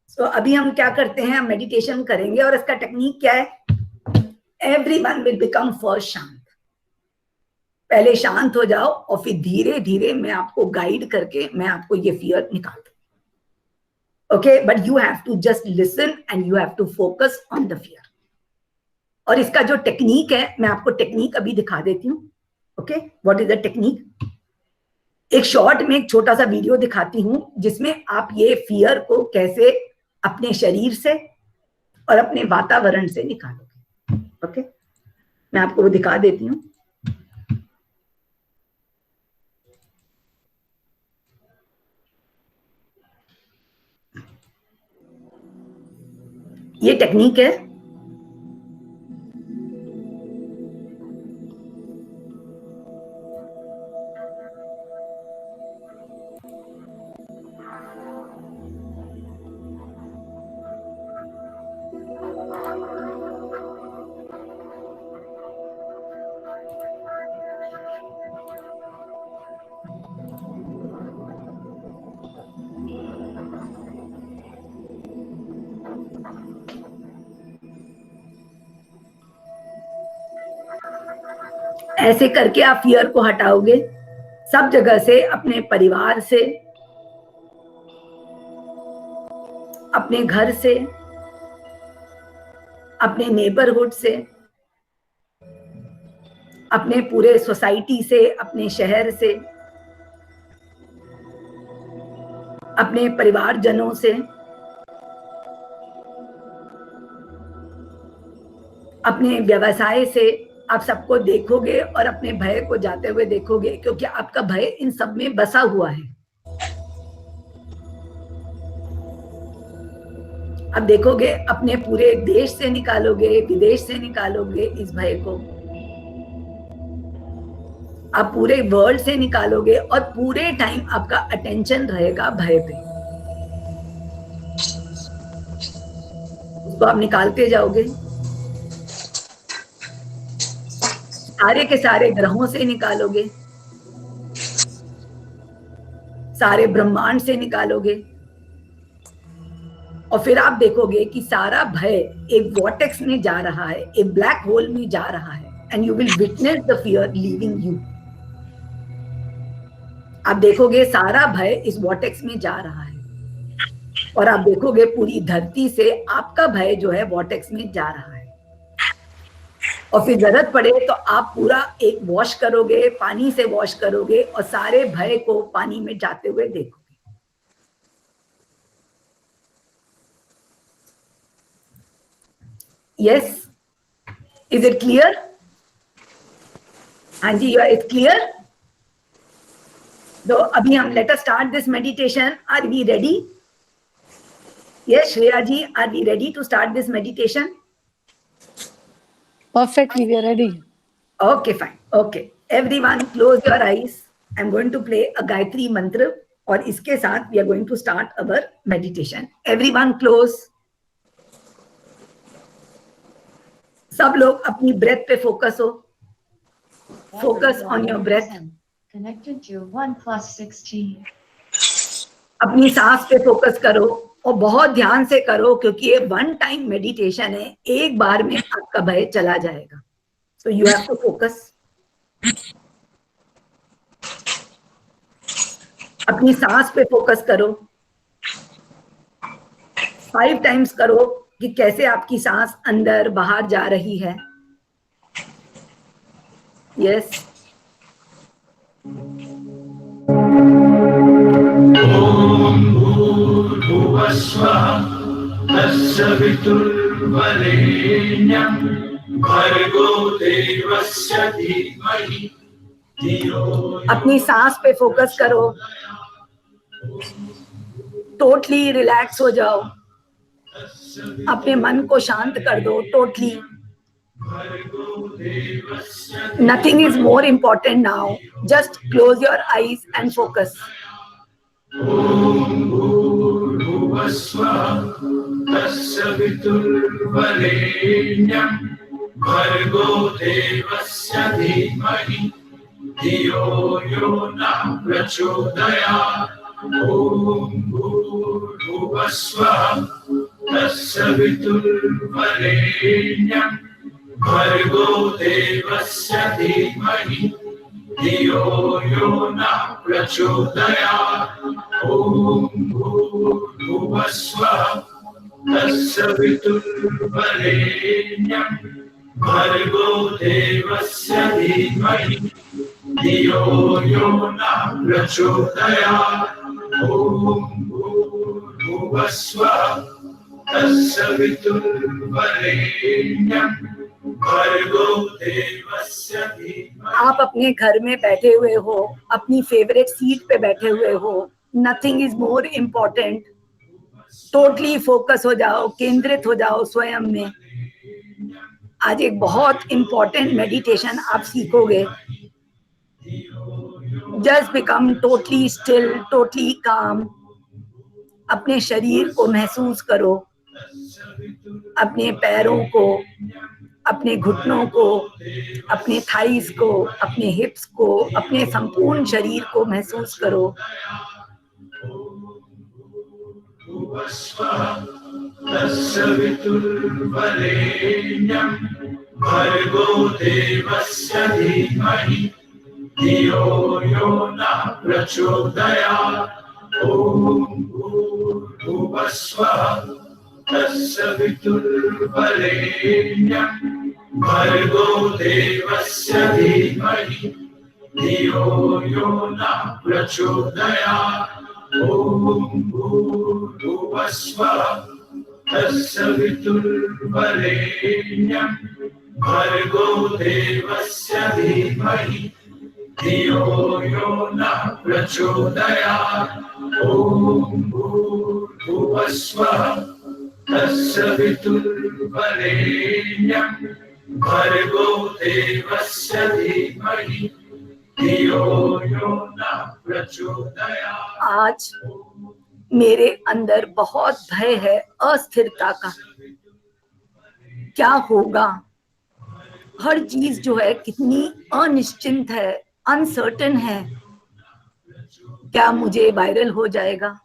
सो अभी हम क्या करते हैं, हम मेडिटेशन करेंगे और इसका टेक्निक क्या है, एवरीवन विल बिकम फर्स्ट शांत। पहले शांत हो जाओ और फिर धीरे धीरे मैं आपको गाइड करके मैं आपको ये फियर निकाल दूं, okay. But you have to just listen and you have to focus on the fear. और इसका जो टेक्निक है, मैं आपको टेक्निक अभी दिखा देती हूँ, okay. What is the technique? एक शॉर्ट में एक छोटा सा वीडियो दिखाती हूं, जिसमें आप ये फियर को कैसे अपने शरीर से और अपने वातावरण से निकालोगे, ओके। मैं आपको वो दिखा देती हूँ। ये टेक्निक है, ऐसे करके आप फियर को हटाओगे सब जगह से, अपने परिवार से, अपने घर से, अपने नेबरहुड से, अपने पूरे सोसाइटी से, अपने शहर से, अपने परिवारजनों से, अपने व्यवसाय से। आप सबको देखोगे और अपने भय को जाते हुए देखोगे, क्योंकि आपका भय इन सब में बसा हुआ है। अब देखोगे अपने पूरे देश से निकालोगे, विदेश से निकालोगे इस भय को, आप पूरे वर्ल्ड से निकालोगे और पूरे टाइम आपका अटेंशन रहेगा भय पे। उसको आप निकालते जाओगे, सारे के सारे ग्रहों से निकालोगे, सारे ब्रह्मांड से निकालोगे, और फिर आप देखोगे कि सारा भय एक वॉर्टेक्स में जा रहा है, एक ब्लैक होल में जा रहा है, and you will witness the fear leaving you. आप देखोगे सारा भय इस वॉर्टेक्स में जा रहा है, और आप देखोगे पूरी धरती से आपका भय जो है वॉर्टेक्स में जा रहा है। और फिर जरूरत पड़े तो आप पूरा एक वॉश करोगे, पानी से वॉश करोगे, और सारे भय को पानी में जाते हुए देखोगे। Yes, is it clear? हाँ जी, it's clear. तो अभी हम let us start this meditation. Are we ready? Yes, Shreya ji, are we ready to start this meditation? Perfectly, we are ready. Okay, fine. Okay, everyone, close your eyes. I'm going to play a Gayatri mantra, और इसके साथ we are going to start our meditation. Everyone, close. सब लोग अपनी breath पे focus हो। Focus on your breath. Connected to 1+16. अपनी सांस पे फोकस करो, और बहुत ध्यान से करो, क्योंकि ये वन टाइम मेडिटेशन है, एक बार में आपका भय चला जाएगा। So you have to focus. अपनी सांस पे फोकस करो, 5 टाइम्स करो कि कैसे आपकी सांस अंदर बाहर जा रही है। यस। ओम भूर्भुवः स्वः तत्सवितुर्वरेण्यं भर्गो देवस्य धीमहि धियो। अपनी सांस पे फोकस करो, टोटली रिलैक्स हो जाओ, अपने मन को शांत कर दो totally. Nothing is more important now. Just close your eyes and focus. ओम भूर्भुवः स्वः तत्सवितुर्वरेण्यं भर्गो देवस्य धीमहि धियो यो नः प्रचोदयात्। ओम भूर्भुवः स्वः तत्सवितुर्वरेण्यं भर्गो देवस्य धीमहि धियो यो नः प्रचोदयात्। ओम भूर्भुवः स्वः तत्सवितुर्वरेण्यं भर्गो देवस्य धीमहि धियो यो नः प्रचोदयात्। ओम भूर्भुवः स्वः तत्सवितुर्वरेण्यं भर्गो देवस्य धीमहि। आप अपने घर में बैठे हुए हो, अपनी फेवरेट सीट पे बैठे हुए हो, nothing is more important. Totally focus हो जाओ, केंद्रित हो जाओ स्वयं में। आज एक बहुत इम्पोर्टेंट मेडिटेशन आप सीखोगे। Just become totally still, totally काम। अपने शरीर को महसूस करो, अपने पैरों को, अपने घुटनों को, अपने थाइस को, अपने हिप्स को, अपने संपूर्ण शरीर को महसूस करो। तत्सवितुर्वरेण्यं भर्गो देवस्य धीमहि धियो यो नः प्रचोदयात्। ॐ भूर्भुवः स्वः तत्सवितुर्वरेण्यं भर्गो देवस्य धीमहि धियो यो नः प्रचोदयात्। ॐ भूर्भुवः स्वः तत्सवितुर्वरेण्यं भर्गो देवस्य धीमहि धियो यो नः प्रचोदयात्। ॐ भूर्भुवः स्वः तत्सवितुर्वरेण्यं भर्गो देवस्य धीमहि धियो यो नः प्रचोदयात्। आज मेरे अंदर बहुत भय है अस्थिरता का। क्या होगा? हर चीज जो है कितनी अनिश्चित है, अनसर्टेन है। क्या मुझे वायरल हो जाएगा?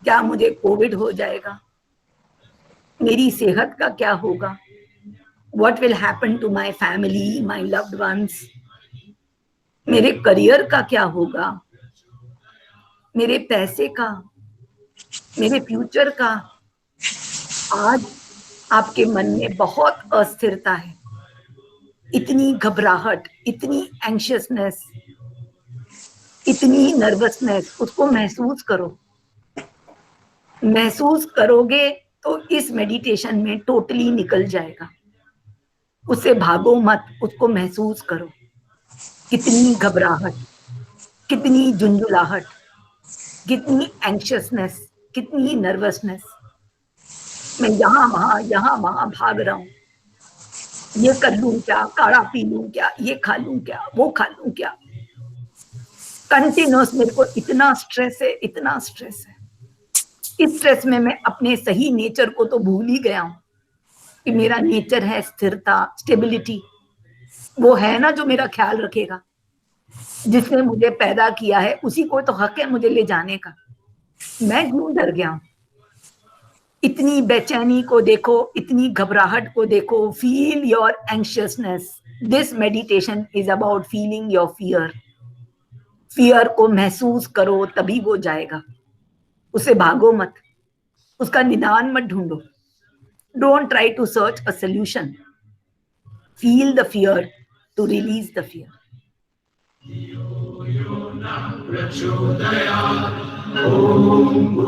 क्या मुझे कोविड हो जाएगा? मेरी सेहत का क्या होगा? What will happen to my family, my loved ones? मेरे करियर का क्या होगा? मेरे पैसे का, मेरे फ्यूचर का? आज आपके मन में बहुत अस्थिरता है, इतनी घबराहट, इतनी एंशियसनेस, इतनी नर्वसनेस, उसको महसूस करो। महसूस करोगे तो इस मेडिटेशन में टोटली निकल जाएगा। उससे भागो मत, उसको महसूस करो। कितनी घबराहट, कितनी झुंझुलाहट, कितनी एंशियसनेस, कितनी नर्वसनेस। मैं यहाँ वहां भाग रहा हूँ। ये कर लूं क्या, काढ़ा पी लूं क्या, ये खा लूं क्या, वो खा लूं क्या। कंटिन्यूस मेरे को इतना स्ट्रेस है, इतना स्ट्रेस है। इस स्ट्रेस में मैं अपने सही नेचर को तो भूल ही गया हूँ कि मेरा नेचर है स्थिरता, स्टेबिलिटी। वो है ना जो मेरा ख्याल रखेगा। जिसने मुझे पैदा किया है उसी को तो हक है मुझे ले जाने का। मैं क्यों डर गया हूँ? इतनी बेचैनी को देखो, इतनी घबराहट को देखो। Feel your anxiousness. This meditation is about feeling your fear. Fear को महसूस करो, तभी वो जाएगा। उसे भागो मत, उसका निदान मत ढूंढो। Don't try to search a solution. Feel the fear to release the fear.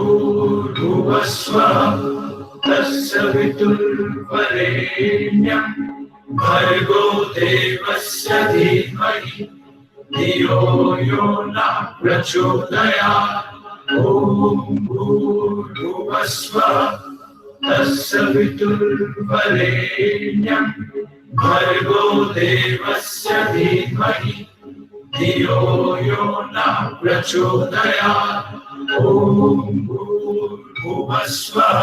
भूर्भुवः स्वः तत्सवितुर्वरेण्यं भर्गो देवस्य धीमहि धियो यो नः प्रचोदयात्। ॐ भूर्भुवः स्वः तत्सवितुर्वरेण्यं भर्गो देवस्य धीमहि धियो यो नः प्रचोदयात्। ॐ भूर्भुवः स्वः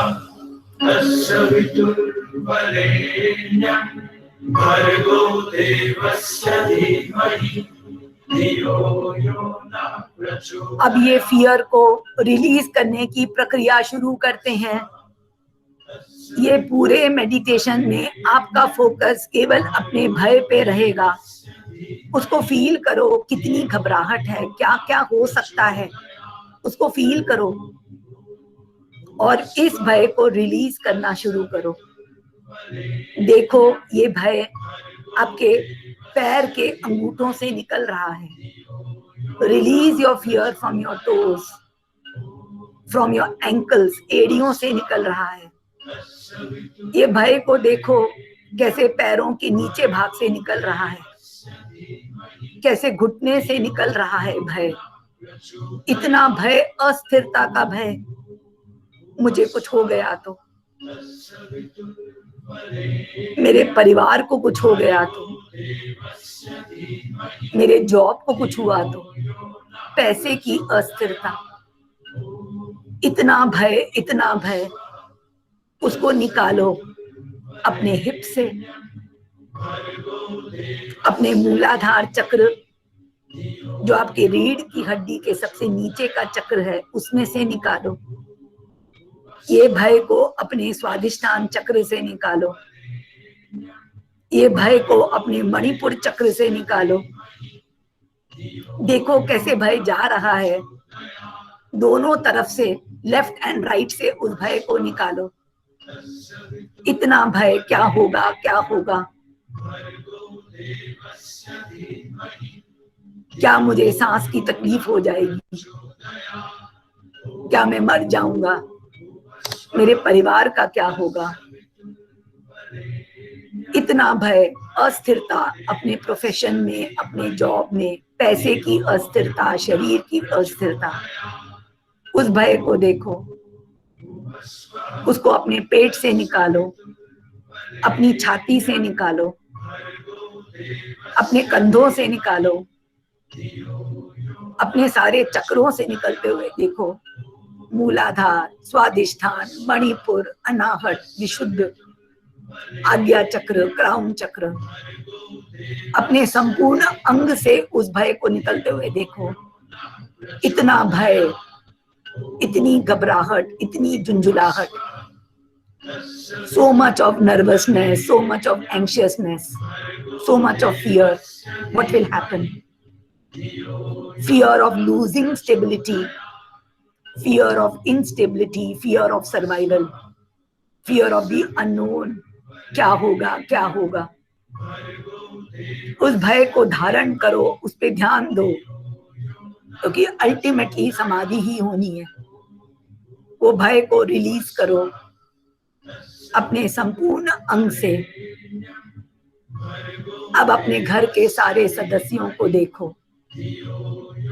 तत्सवितुर्वरेण्यं भर्गो देवस्य धीमहि धियो यो नः प्रचोदयात्। अब ये फियर को रिलीज करने की प्रक्रिया शुरू करते हैं। ये पूरे मेडिटेशन में आपका फोकस केवल अपने भय पे रहेगा। उसको फील करो, कितनी घबराहट है, क्या क्या हो सकता है, उसको फील करो और इस भय को रिलीज करना शुरू करो। देखो ये भय आपके पैर के अंगूठों से निकल रहा है। Release your fear from your toes, from your ankles. एड़ियों से निकल रहा है। ये भय को देखो कैसे पैरों के नीचे भाग से निकल रहा है, कैसे घुटने से निकल रहा है भय। इतना भय, अस्थिरता का भय। मुझे कुछ हो गया तो, मेरे परिवार को कुछ हो गया तो, मेरे जॉब को कुछ हुआ तो, पैसे की अस्थिरता। इतना भय, इतना भय। उसको निकालो अपने हिप से, अपने मूलाधार चक्र जो आपके रीढ़ की हड्डी के सबसे नीचे का चक्र है उसमें से निकालो। ये भय को अपने स्वादिष्टान चक्र से निकालो। ये भय को अपने मणिपुर चक्र से निकालो। देखो कैसे भय जा रहा है, दोनों तरफ से, लेफ्ट एंड राइट से उस भय को निकालो। इतना भय, क्या होगा क्या होगा, क्या मुझे सांस की तकलीफ हो जाएगी, क्या मैं मर जाऊंगा, मेरे परिवार का क्या होगा। इतना भय, अस्थिरता अपने प्रोफेशन में, अपने जॉब में, पैसे की अस्थिरता, शरीर की अस्थिरता, उस भय को देखो, उसको अपने पेट से निकालो, अपनी छाती से निकालो, अपने कंधों से निकालो, अपने सारे चक्रों से निकलते हुए देखो। मूलाधार, स्वादिष्ठान, मणिपुर, अनाहट, विशुद्ध, आज्ञा चक्र, क्राउन चक्र, अपने संपूर्ण अंग से उस भय को निकलते हुए देखो। इतना भय, इतनी घबराहट, इतनी झुंझुलाहट, so much of nervousness, so much of anxiousness, so much of fear. What will happen? Fear of losing stability, fear of instability, fear of survival, fear of the unknown. क्या होगा क्या होगा। उस भय को धारण करो, उस पे ध्यान दो, क्योंकि अल्टीमेटली समाधि ही होनी है। वो भय को रिलीज करो अपने संपूर्ण अंग से। अब अपने घर के सारे सदस्यों को देखो,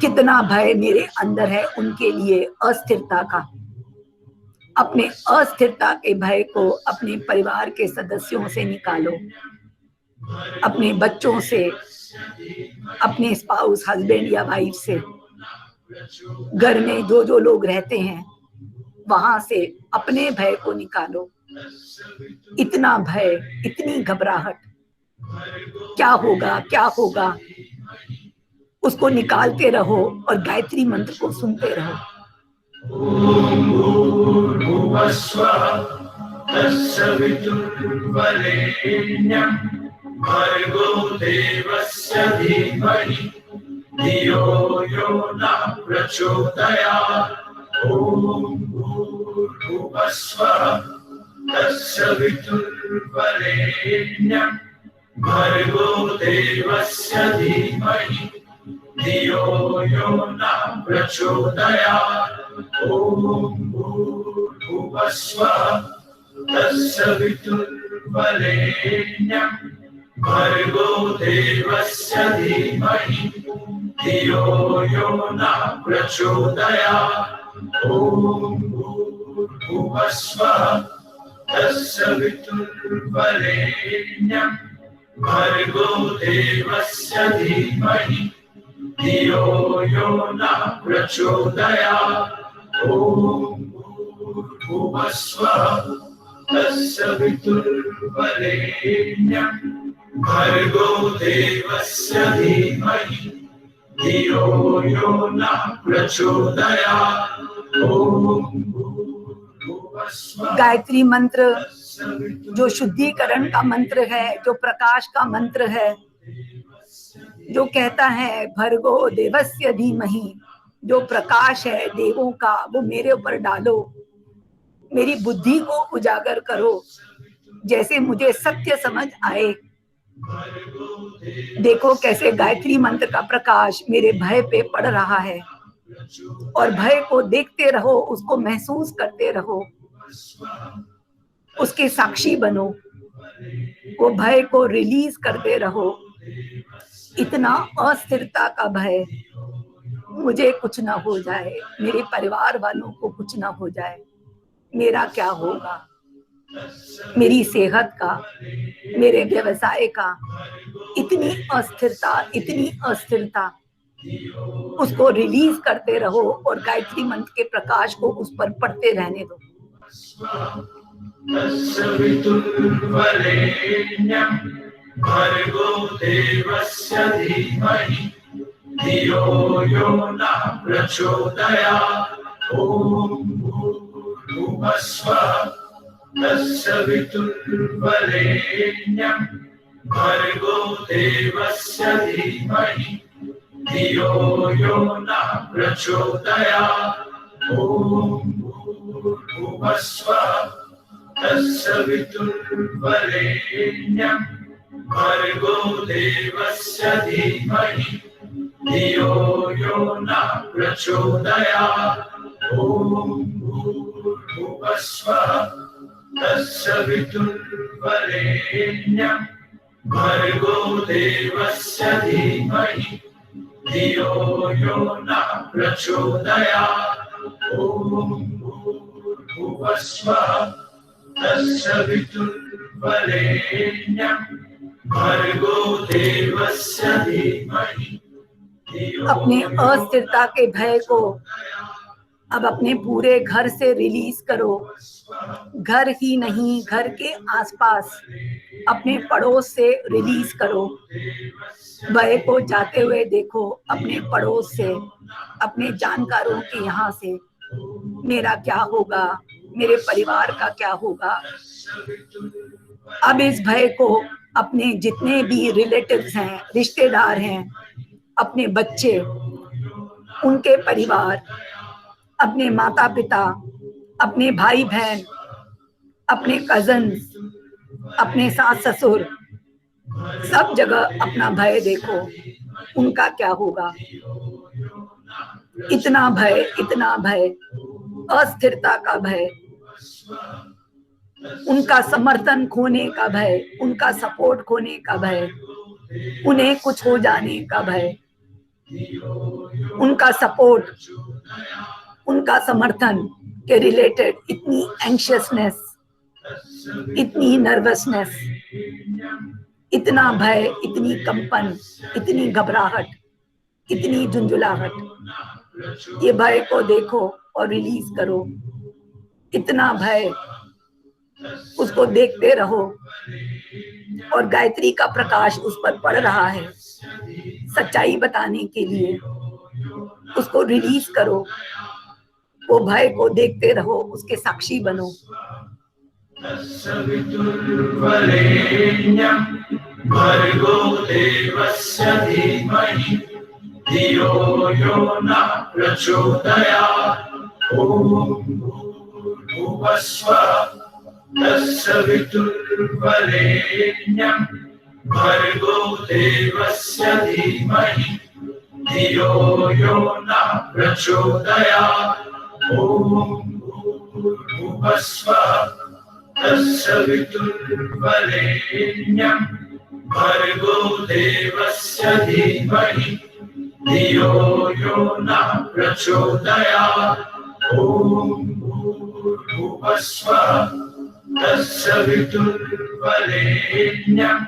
कितना भय मेरे अंदर है उनके लिए, अस्थिरता का। अपने अस्थिरता के भय को अपने परिवार के सदस्यों से निकालो, अपने बच्चों से, अपने स्पाउस, हस्बैंड या वाइफ से, घर में जो जो लोग रहते हैं वहां से अपने भय को निकालो। इतना भय, इतनी घबराहट, क्या होगा क्या होगा, उसको निकालते रहो और गायत्री मंत्र को सुनते रहो। ओम भूर्भुवः स्वः तत्सवितुर्वरेण्यं भर्गो देवस्य धीमहि धियो यो नः प्रचोदयात्। ओम भूर्भुवः स्वः तत्सवितुर्वरेण्यं भर्गो देवस्य धीमहि धियो यो नः प्रचोदयात्। ओम भूर्भुवः स्वः तत्सवितुर्वरेण्यं भर्गो देवस्य धीमहि धियो यो नः प्रचोदयात्। ओम भूर्भुवः स्वः तत्सवितुर्वरेण्यं भर्गो देवस्य धीमहि धियो यो नः प्रचोदयात्। ओम भूर्भुवः स्वः तत्सवितुर्वरेण्यं भर्गो देवस्य धीमहि धियो यो नः प्रचोदयात्। ओम भूर्भुवः स्वः। गायत्री मंत्र जो शुद्धिकरण का मंत्र है, जो प्रकाश का मंत्र है, जो कहता है भर्गो देवस्य धीमहि, जो प्रकाश है देवों का, वो मेरे ऊपर डालो, मेरी बुद्धि को उजागर करो, जैसे मुझे सत्य समझ आए। देखो कैसे गायत्री मंत्र का प्रकाश मेरे भय पे पड़ रहा है, और भय को देखते रहो, उसको महसूस करते रहो, उसके साक्षी बनो, वो भय को रिलीज करते रहो। इतना अस्थिरता का भय, मुझे कुछ ना हो जाए, मेरे परिवार वालों को कुछ ना हो जाए, मेरा क्या होगा, मेरी सेहत का, मेरे व्यवसाय का। इतनी अस्थिरता, इतनी अस्थिरता, उसको रिलीज करते रहो और गायत्री मंत्र के प्रकाश को उस पर पढ़ते रहने दो। तत्सवितुर्वरेण्यं भर्गो देवस्य धीमहि धियो यो नः प्रचोदयात्। ओम भूर्भुवः स्वः तत्सवितुर्वरेण्यं भर्गो देवस्य धीमहि धियो यो नः प्रचोदयात्। ॐ भूर्भुवस्वः तत्सवितुर्वरेण्यं भर्गो देवस्य धीमहि धियो यो नः प्रचोदयात्। ॐ भूर्भुवस्वः तत्सवितुर्वरेण्यं भर्गो देवस्य धीमहि धियो यो नः प्रचोदयात्। ॐ भूर्भुवस्वः तत्सवितुर्वरेण्यं भर्गो देवस्य धीमहि धियो यो अपने अस्थिरता के भय को अब अपने पूरे घर से रिलीज करो। घर ही नहीं, घर के आसपास अपने पड़ोस से रिलीज करो। भय को जाते हुए देखो अपने पड़ोस से, अपने जानकारों के यहाँ से। मेरा क्या होगा, मेरे परिवार का क्या होगा। अब इस भय को अपने जितने भी रिलेटिव्स हैं, रिश्तेदार हैं, अपने बच्चे, उनके परिवार, अपने माता पिता, अपने भाई बहन, अपने कजन्स, अपने सास ससुर, सब जगह अपना भय देखो, उनका क्या होगा। इतना भय, इतना भय, अस्थिरता का भय, उनका समर्थन खोने का भय, उनका सपोर्ट खोने का भय, उन्हें कुछ हो जाने का भय, उनका सपोर्ट, उनका समर्थन के रिलेटेड इतनी एंशियसनेस, इतनी नर्वसनेस, इतना भय, इतनी कंपन, इतनी घबराहट, इतनी झुंझुलाहट। ये भय को देखो और रिलीज करो। इतना भय, उसको देखते रहो और गायत्री का प्रकाश उस पर पड़ रहा है सच्चाई बताने के लिए। उसको रिलीज करो, वो भय को देखते रहो, उसके साक्षी बनो। तत्सवितुर्वरेण्यं भर्गो देवस्य धीमहि धियो यो नः प्रचोदयात्। ॐ भूर्भुवस्वः तत्सवितुर्वरेण्यं भर्गो देवस्य धीमहि धियो यो नः प्रचोदयात्। ॐ भूर्भुवस्वः तत्सवितुर्वरेण्यं भर्गो देवस्य धीमहि धियो यो नः प्रचोदयात्। ॐ भूर्भुवस्वः तत्सवितुर्वरेण्यं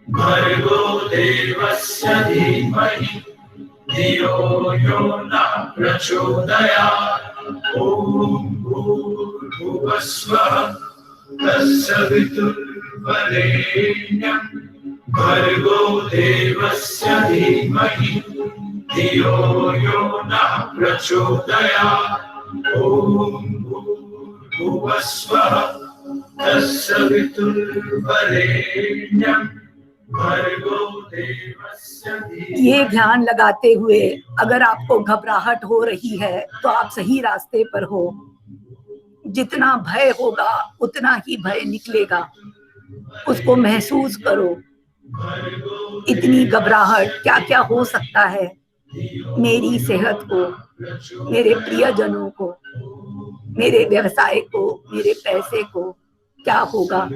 भर्गो देवस्य धीमहि धियो यो नः प्रचोदयात्। ॐ भूर्भुवस्वः तत्सवितुर्वरेण्यं भर्गो देवस्य धीमहि धियो यो नः प्रचोदयात्। ॐ भूर्भुवस्वः तत्सवितुर्वरेण्यं भर्गो देवस्य धीमहि। ये ध्यान लगाते हुए अगर आपको घबराहट हो रही है तो आप सही रास्ते पर हो। जितना भय होगा उतना ही भय निकलेगा, उसको महसूस करो। इतनी घबराहट, क्या क्या हो सकता है मेरी सेहत को, मेरे प्रियजनों को, मेरे व्यवसाय को, मेरे पैसे को, क्या होगा।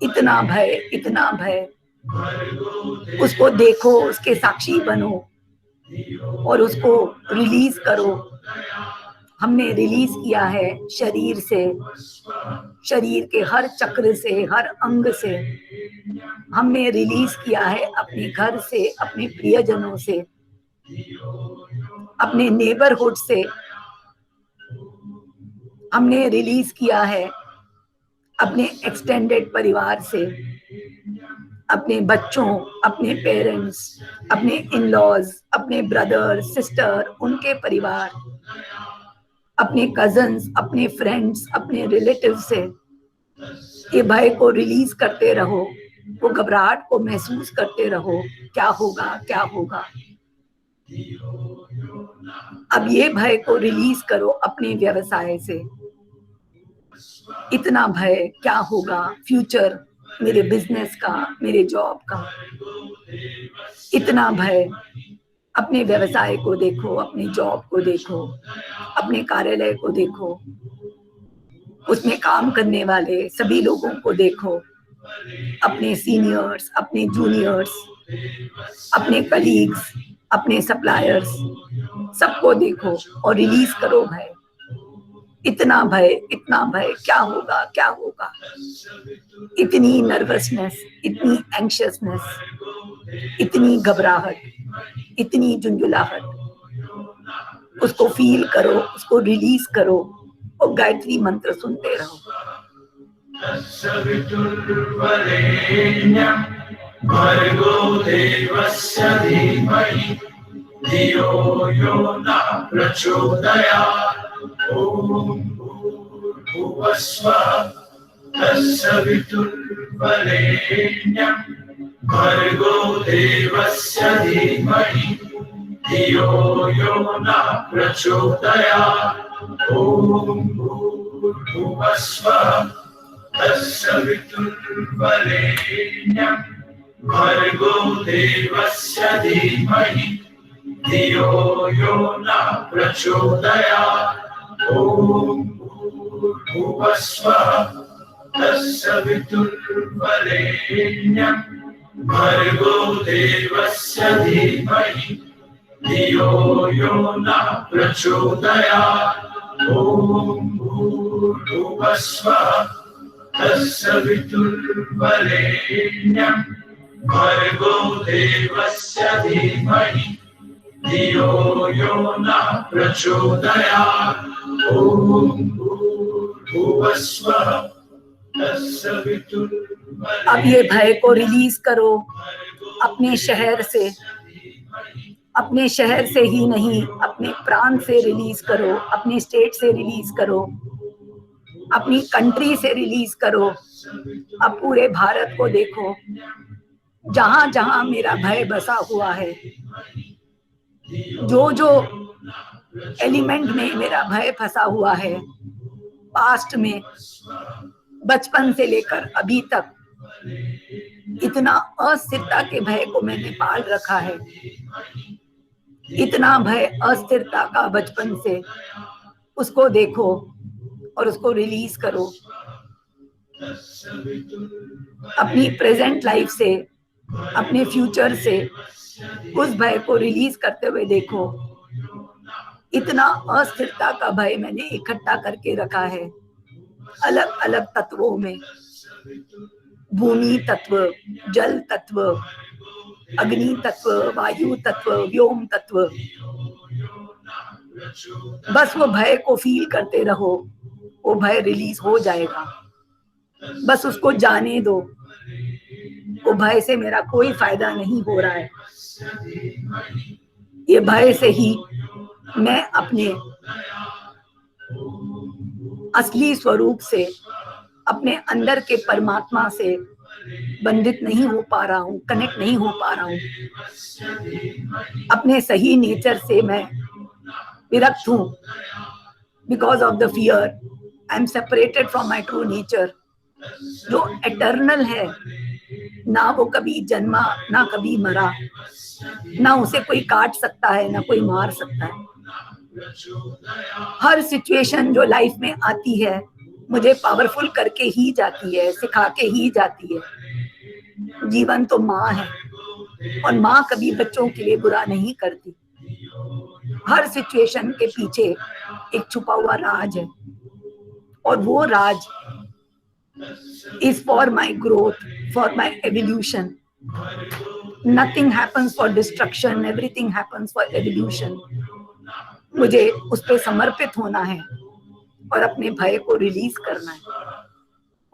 इतना भय, इतना भय, उसको देखो, उसके साक्षी बनो और उसको रिलीज करो। हमने रिलीज किया है शरीर से, शरीर के हर चक्र से, हर अंग से। हमने रिलीज किया है अपने घर से, अपने प्रियजनों से, अपने नेबरहुड से। हमने रिलीज किया है अपने एक्सटेंडेड परिवार से, अपने बच्चों, अपने पेरेंट्स, अपने इन-लॉज, अपने ब्रदर सिस्टर, उनके परिवार, अपने कजन्स, अपने फ्रेंड्स, अपने रिलेटिव से। ये भय को रिलीज करते रहो वो घबराहट को महसूस करते रहो, क्या होगा क्या होगा। अब ये भय को रिलीज करो अपने व्यवसाय से। इतना भय क्या होगा फ्यूचर मेरे बिजनेस का, मेरे जॉब का, इतना भय। अपने व्यवसाय को देखो, अपने जॉब को देखो, अपने कार्यालय को देखो, उसमें काम करने वाले सभी लोगों को देखो, अपने सीनियर्स, अपने जूनियर्स, अपने कलीग्स, अपने सप्लायर्स, सबको देखो और रिलीज करो भय। इतना भय क्या होगा क्या होगा। इतनी नर्वसनेस, इतनी एंशियसनेस, इतनी घबराहट, इतनी झुंझुलाहट, उसको फील करो, उसको रिलीज करो और गायत्री मंत्र सुनते रहो। भर्गो देवस्य धीमहि धियो यो नः प्रचोदयात्। ॐ भूर्भुवः स्वः तत्सवितुर्वरेण्यं भर्गो देवस्य धीमहि धियो यो नः प्रचोदयात्। ॐ भूर्भुवः स्वः तत्सवितुर्वरेण्यं भर्गो देवस्य धीमहि धियो यो नः प्रचोदयात्। ॐ भूर्भुवः स्वः तत्सवितुर्वरेण्यं भर्गो देवस्य धीमहि धियो यो नः प्रचोदयात्। ॐ भूर्भुवः स्वः तत्सवितुर्वरेण्यं भर्गो देवस्य धीमहि धियो यो नः प्रचोदयात्। ॐ भूर्भुवः स्वः तत्सवितुर्वरेण्यं। अब ये भय को रिलीज करो अपने शहर से, अपने शहर से ही नहीं, अपने प्रांत से रिलीज करो, अपने स्टेट से रिलीज करो, अपनी कंट्री से रिलीज करो। अब पूरे भारत को देखो, जहां जहां मेरा भय बसा हुआ है, जो जो एलिमेंट में मेरा भय फंसा हुआ है, पास्ट में, बचपन से लेकर अभी तक, इतना अस्थिरता के भय को मैंने पाल रखा है, इतना भय अस्थिरता का बचपन से, उसको देखो और उसको रिलीज करो। अपनी प्रेजेंट लाइफ से, अपने फ्यूचर से उस भय को रिलीज करते हुए देखो। इतना अस्थिरता का भय मैंने इकट्ठा करके रखा है अलग अलग तत्वों में, भूमि तत्व, जल तत्व, अग्नि तत्व, वायु तत्व, व्योम तत्व। बस वो भय को फील करते रहो, वो भय रिलीज हो जाएगा। बस उसको जाने दो, वो भय से मेरा कोई फायदा नहीं हो रहा है। ये भय से ही मैं अपने असली स्वरूप से, अपने अंदर के परमात्मा से बंधित नहीं हो पा रहा हूँ, कनेक्ट नहीं हो पा रहा हूँ। अपने सही नेचर से मैं विरक्त हूँ। Because of the fear I am separated from my true nature, जो एटर्नल है, ना वो कभी जन्मा, ना कभी मरा, ना उसे कोई काट सकता है, ना कोई मार सकता है। हर सिचुएशन जो लाइफ में आती है मुझे पावरफुल करके ही जाती है, सिखा के ही जाती है। जीवन तो माँ है और माँ कभी बच्चों के लिए बुरा नहीं करती। हर सिचुएशन के पीछे एक छुपा हुआ राज है और वो राज is for my growth, for my evolution. Nothing happens for destruction, everything happens for evolution. मुझे उस पे समर्पित होना है और अपने भय को रिलीज करना है।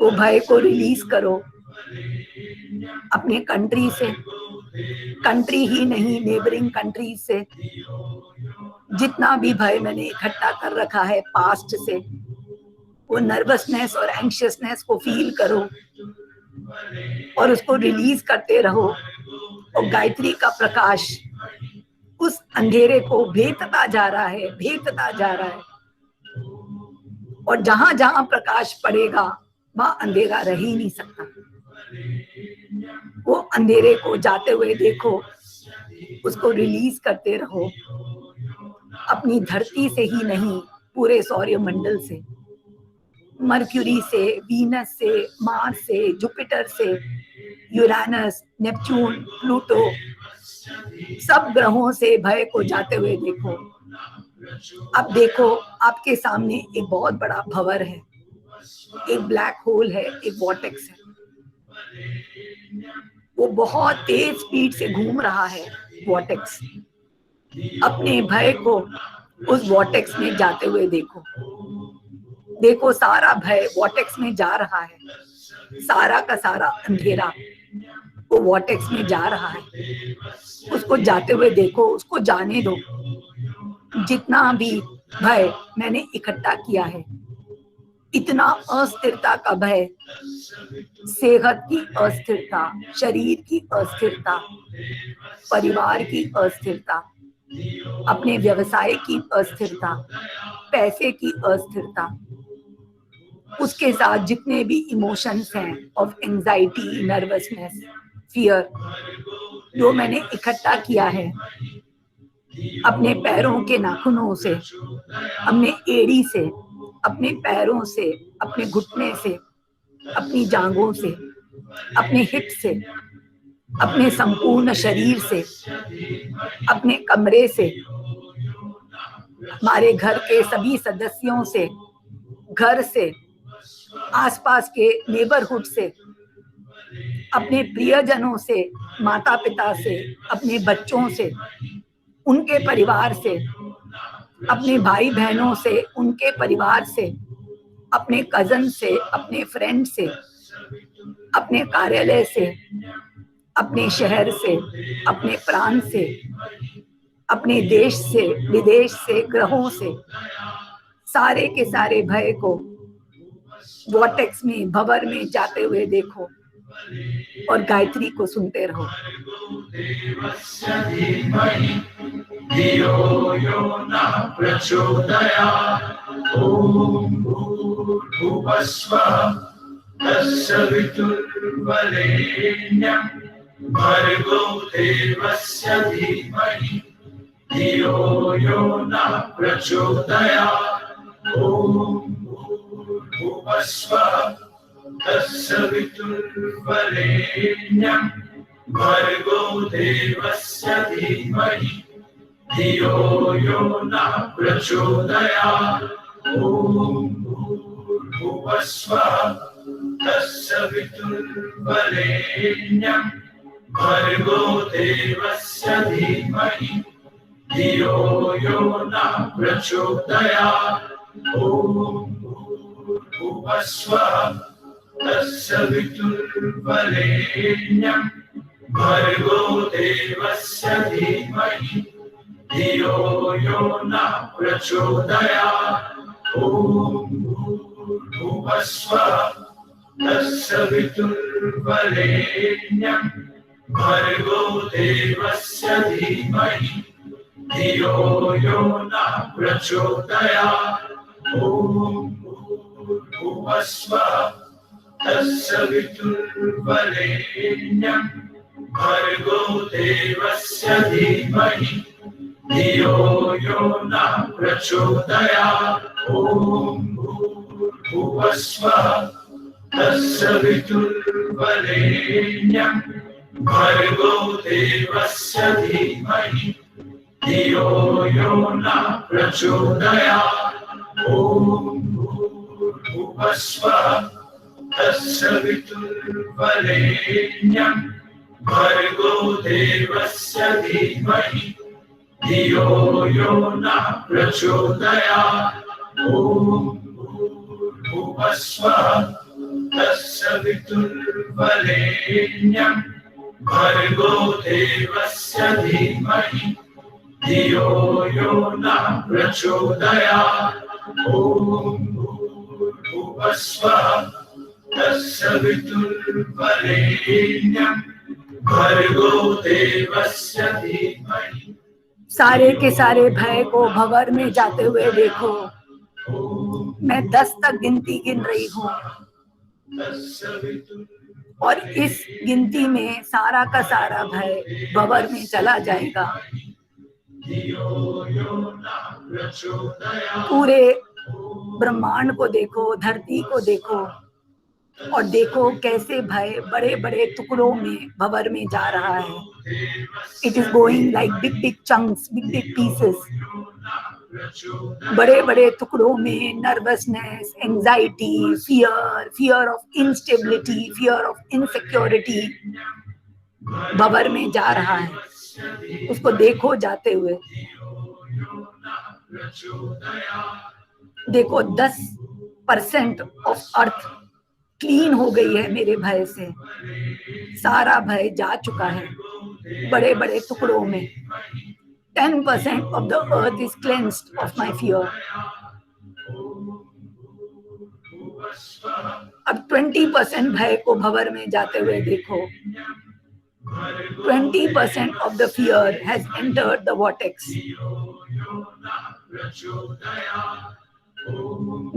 वो भय को रिलीज करो अपने कंट्री से, कंट्री ही नहीं, नेबरिंग कंट्री से। जितना भी भय मैंने इकट्ठा कर रखा है पास्ट से, वो नर्वसनेस और एंशियसनेस को फील करो और उसको रिलीज करते रहो, और गायत्री का प्रकाश उस अंधेरे को भेदता जा रहा है, भेदता जा रहा है, और जहां जहां प्रकाश पड़ेगा वहां अंधेरा रह ही नहीं सकता। वो अंधेरे को जाते हुए देखो, उसको रिलीज करते रहो, अपनी धरती से ही नहीं, पूरे सौरमंडल से, मर्क्यूरी से, वीनस से, मार्स से, जुपिटर से, यूरेनस, नेपच्यून, प्लूटो, सब ग्रहों से भय को जाते हुए देखो। अब देखो आपके सामने एक बहुत बड़ा भंवर है, एक ब्लैक होल है, एक वॉर्टेक्स है, वो बहुत तेज स्पीड से घूम रहा है वॉर्टेक्स। अपने भय को उस वॉर्टेक्स में जाते हुए देखो। देखो सारा भय वॉर्टेक्स में जा रहा है, सारा का सारा अंधेरा वो वॉर्टेक्स में जा रहा है। उसको जाते हुए देखो, उसको जाने दो। जितना भी भय मैंने इकट्ठा किया है, इतना अस्थिरता का भय, सेहत की अस्थिरता, शरीर की अस्थिरता, परिवार की अस्थिरता, अपने व्यवसाय की अस्थिरता, पैसे की अस्थिरता, उसके साथ जितने भी इमोशंस हैं ऑफ एंजाइटी, नर्वसनेस, फियर, जो मैंने इकट्ठा किया है अपने पैरों के नाखूनों से, अपने एड़ी से, अपने पैरों से, अपने घुटने से, अपनी जांघों से, अपने हिप से, अपने संपूर्ण शरीर से, अपने कमरे से, हमारे घर के सभी सदस्यों से, घर से, आसपास के नेबरहुड से, अपने प्रियजनों से, माता पिता से, अपने बच्चों से, उनके परिवार से, अपने भाई बहनों से, उनके परिवार से, अपने कजन से, अपने फ्रेंड से, अपने कार्यालय से, अपने शहर से, अपने प्रांत से, अपने देश से, विदेश से, ग्रहों से, सारे के सारे भय को वॉर्टेक्स में, भंवर में जाते हुए देखो और गायत्री को सुनते रहो। धियो यो नः प्रचोदयात्। ॐ भूर्भुवः स्वः तत्सवितुर्वरेण्यं भर्गो देवस्य धीमहि धियो यो नः प्रचोदयात्। ॐ भूर्भुवः स्वः तत्सवितुर्वरेण्यं भर्गो देवस्य धीमहि धियो यो नः प्रचोदयात्। ॐ भूर्भुवः स्वः तत्सवितुर्वरेण्यं भर्गो देवस्य धीमहि धियो यो नः प्रचोदयात्। ॐ भूर्भुवः स्वः तत्सवितुर्वरेण्यं भर्गो देवस्य धीमहि धियो यो नः प्रचोदयात्। ॐ भूर्भुवः स्वः तत्सवितुर्वरेण्यं भर्गो देवस्य धीमहि धियो यो नः प्रचोदयात्। ॐ भूर्भुवः स्वः तत्सवितुर्वरेण्यं भर्गो देवस्य धीमहि धियो यो नः प्रचोदयात्। ॐ भूर्भुवः स्वः तत्सवितुर्वरेण्यं भर्गो देवस्य धीमहि धियो यो नः प्रचोदयात्। ॐ भूर्भुवः स्वः तत्सवितुर्वरेण्यं भर्गो देवस्य धीमहि धियो यो नः प्रचोदयात्। ॐ भूर्भुवः स्वः तत्सवितुर्वरेण्यं भर्गो देवस्य धीमहि धियो यो नः प्रचोदयात्। ॐ भूर्भुवः स्वः तत्सवितुर्वरेण्यं भर्गो देवस्य धीमहि सारे के सारे भय को भंवर में जाते हुए देखो। मैं 10 तक गिनती गिन रही हूँ और इस गिनती में सारा का सारा भय भंवर में चला जाएगा। पूरे ब्रह्मांड को देखो, धरती को देखो और देखो कैसे भय बड़े बड़े टुकड़ों में भंवर में जा रहा है। It is going like big big chunks, big big pieces. बड़े बड़े टुकड़ों में nervousness, anxiety, fear of instability, fear of insecurity भंवर में जा रहा है। उसको देखो जाते हुए। देखो 10% ऑफ अर्थ क्लीन हो गई है मेरे भय से। सारा भय जा चुका है बड़े बड़े टुकड़ों में। 10% of the earth is cleansed of my fear. अब 20% भय को भंवर में जाते हुए देखो। 20% of the fear has entered the vortex.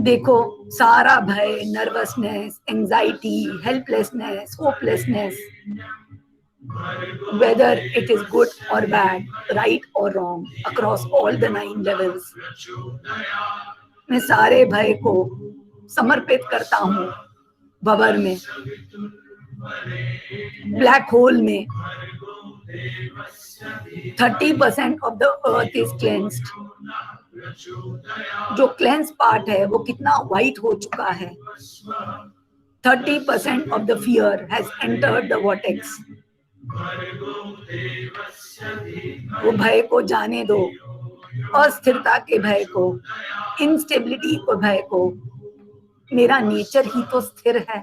देखो सारा भय, nervousness, anxiety, helplessness, hopelessness, whether it is good or bad, right or wrong, across all the 9 levels. मैं सारे भय को समर्पित करता हूँ भंवर में, ब्लैक होल में। 30% of the earth is cleansed. जो क्लेंस पार्ट है वो कितना व्हाइट हो चुका है। 30% of the fear has entered the vortex. वो भय को जाने दो, अस्थिरता के भय को, इंस्टेबिलिटी को, भय को। मेरा नेचर ही तो स्थिर है।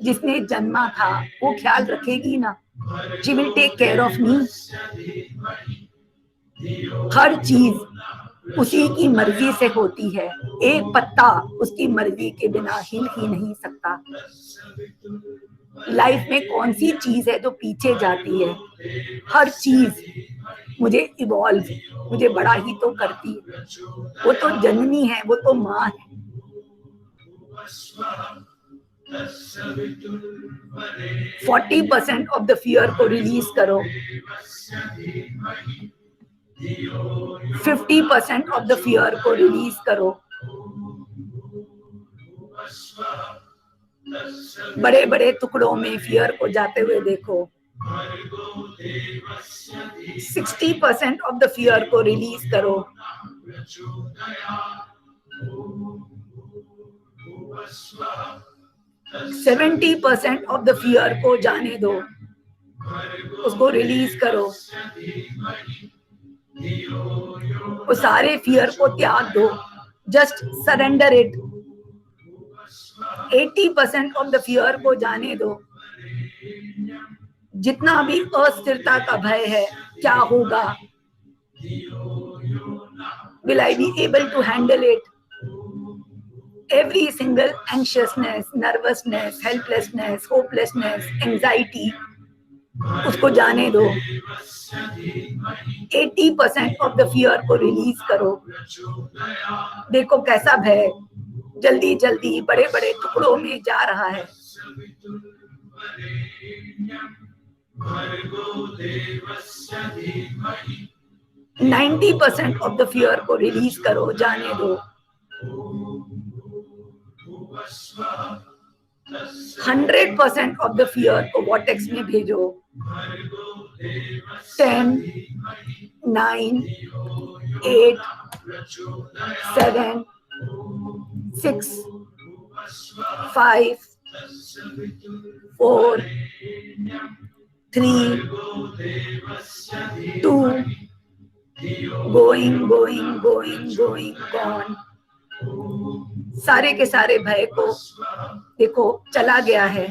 जिसने जन्मा था वो ख्याल रखेगी ना। She will take care of me. हर चीज उसी की मर्जी से होती है। एक पत्ता उसकी मर्जी के बिना हिल ही नहीं सकता। लाइफ में कौन सी चीज है जो पीछे जाती है? हर चीज मुझे इवॉल्व, मुझे बड़ा ही तो करती है। वो तो जननी है, वो तो माँ है। 40% ऑफ द फियर को रिलीज करो। 50% ऑफ द फियर को रिलीज करो। बड़े बड़े टुकड़ों में फियर को जाते हुए देखो। 60% ऑफ द फियर को रिलीज करो। 70% ऑफ द फियर को जाने दो, उसको रिलीज करो। वो सारे फियर को त्याग दो, just surrender it. 80% of the fear को जाने दो। जितना भी अस्थिरता का भय है, क्या होगा? Will I be able to handle it? Every single anxiousness, nervousness, helplessness, hopelessness, anxiety, उसको जाने दो। 80% ऑफ द फियर को रिलीज करो। देखो कैसा भय जल्दी जल्दी बड़े बड़े टुकड़ों में जा रहा है। 90% ऑफ द फियर को रिलीज करो, जाने दो। 100% ऑफ द फियर को वॉर्टेक्स में भेजो। 10, 9, 8, 7, 6, 5, 4, 3, 2, going, gone। सारे के सारे भय को देखो चला गया है।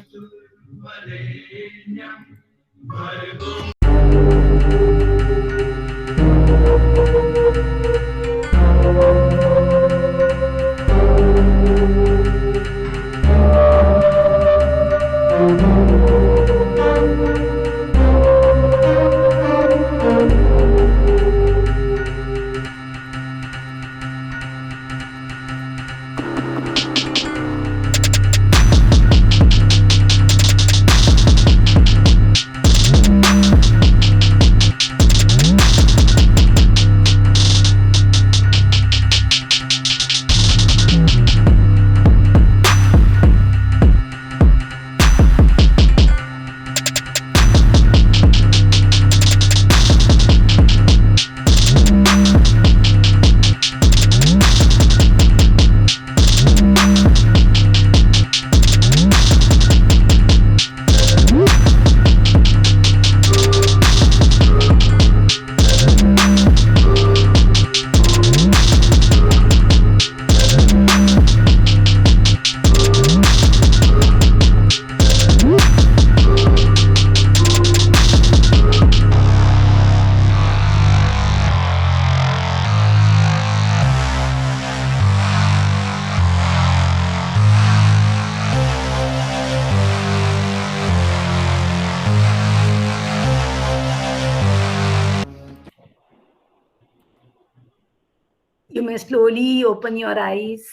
You may slowly open your eyes.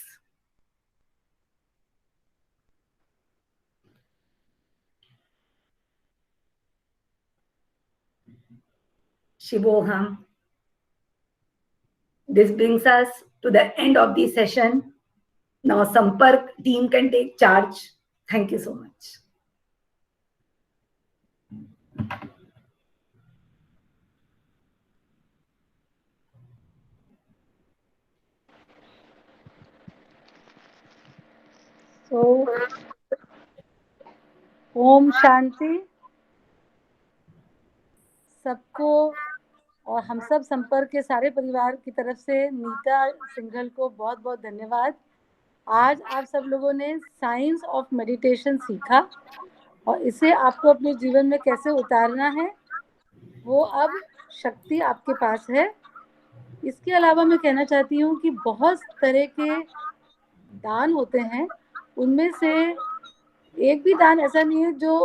Shivoham. This brings us to the end of the session. Now Sampark team can take charge. Thank you so much. So, Om Shanti सबको, और हम सब संपर्क के सारे परिवार की तरफ से नीता सिंघल को बहुत बहुत धन्यवाद। आज आप सब लोगों ने साइंस ऑफ मेडिटेशन सीखा और इसे आपको अपने जीवन में कैसे उतारना है, वो अब शक्ति आपके पास है। इसके अलावा मैं कहना चाहती हूँ कि बहुत तरह के दान होते हैं, उनमें से एक भी दान ऐसा नहीं है जो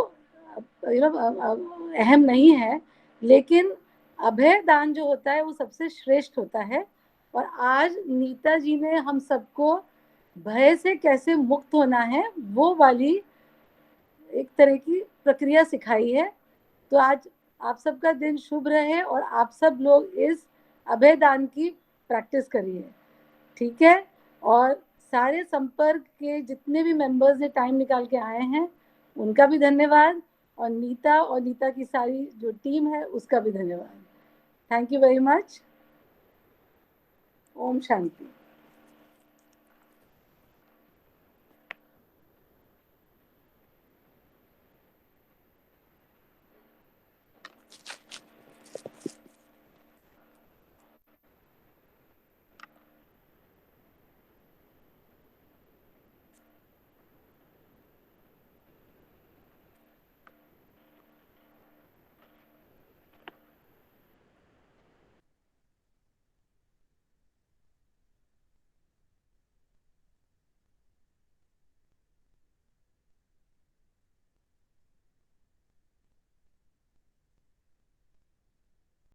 अहम नहीं है, लेकिन अभय दान जो होता है वो सबसे श्रेष्ठ होता है। और आज नीता जी ने हम सबको भय से कैसे मुक्त होना है वो वाली एक तरह की प्रक्रिया सिखाई है। तो आज आप सबका दिन शुभ रहे और आप सब लोग इस अभय दान की प्रैक्टिस करिए, ठीक है। और सारे संपर्क के जितने भी मेंबर्स ने टाइम निकाल के आए हैं उनका भी धन्यवाद, और नीता की सारी जो टीम है उसका भी धन्यवाद। Thank you very much. ओम शांति।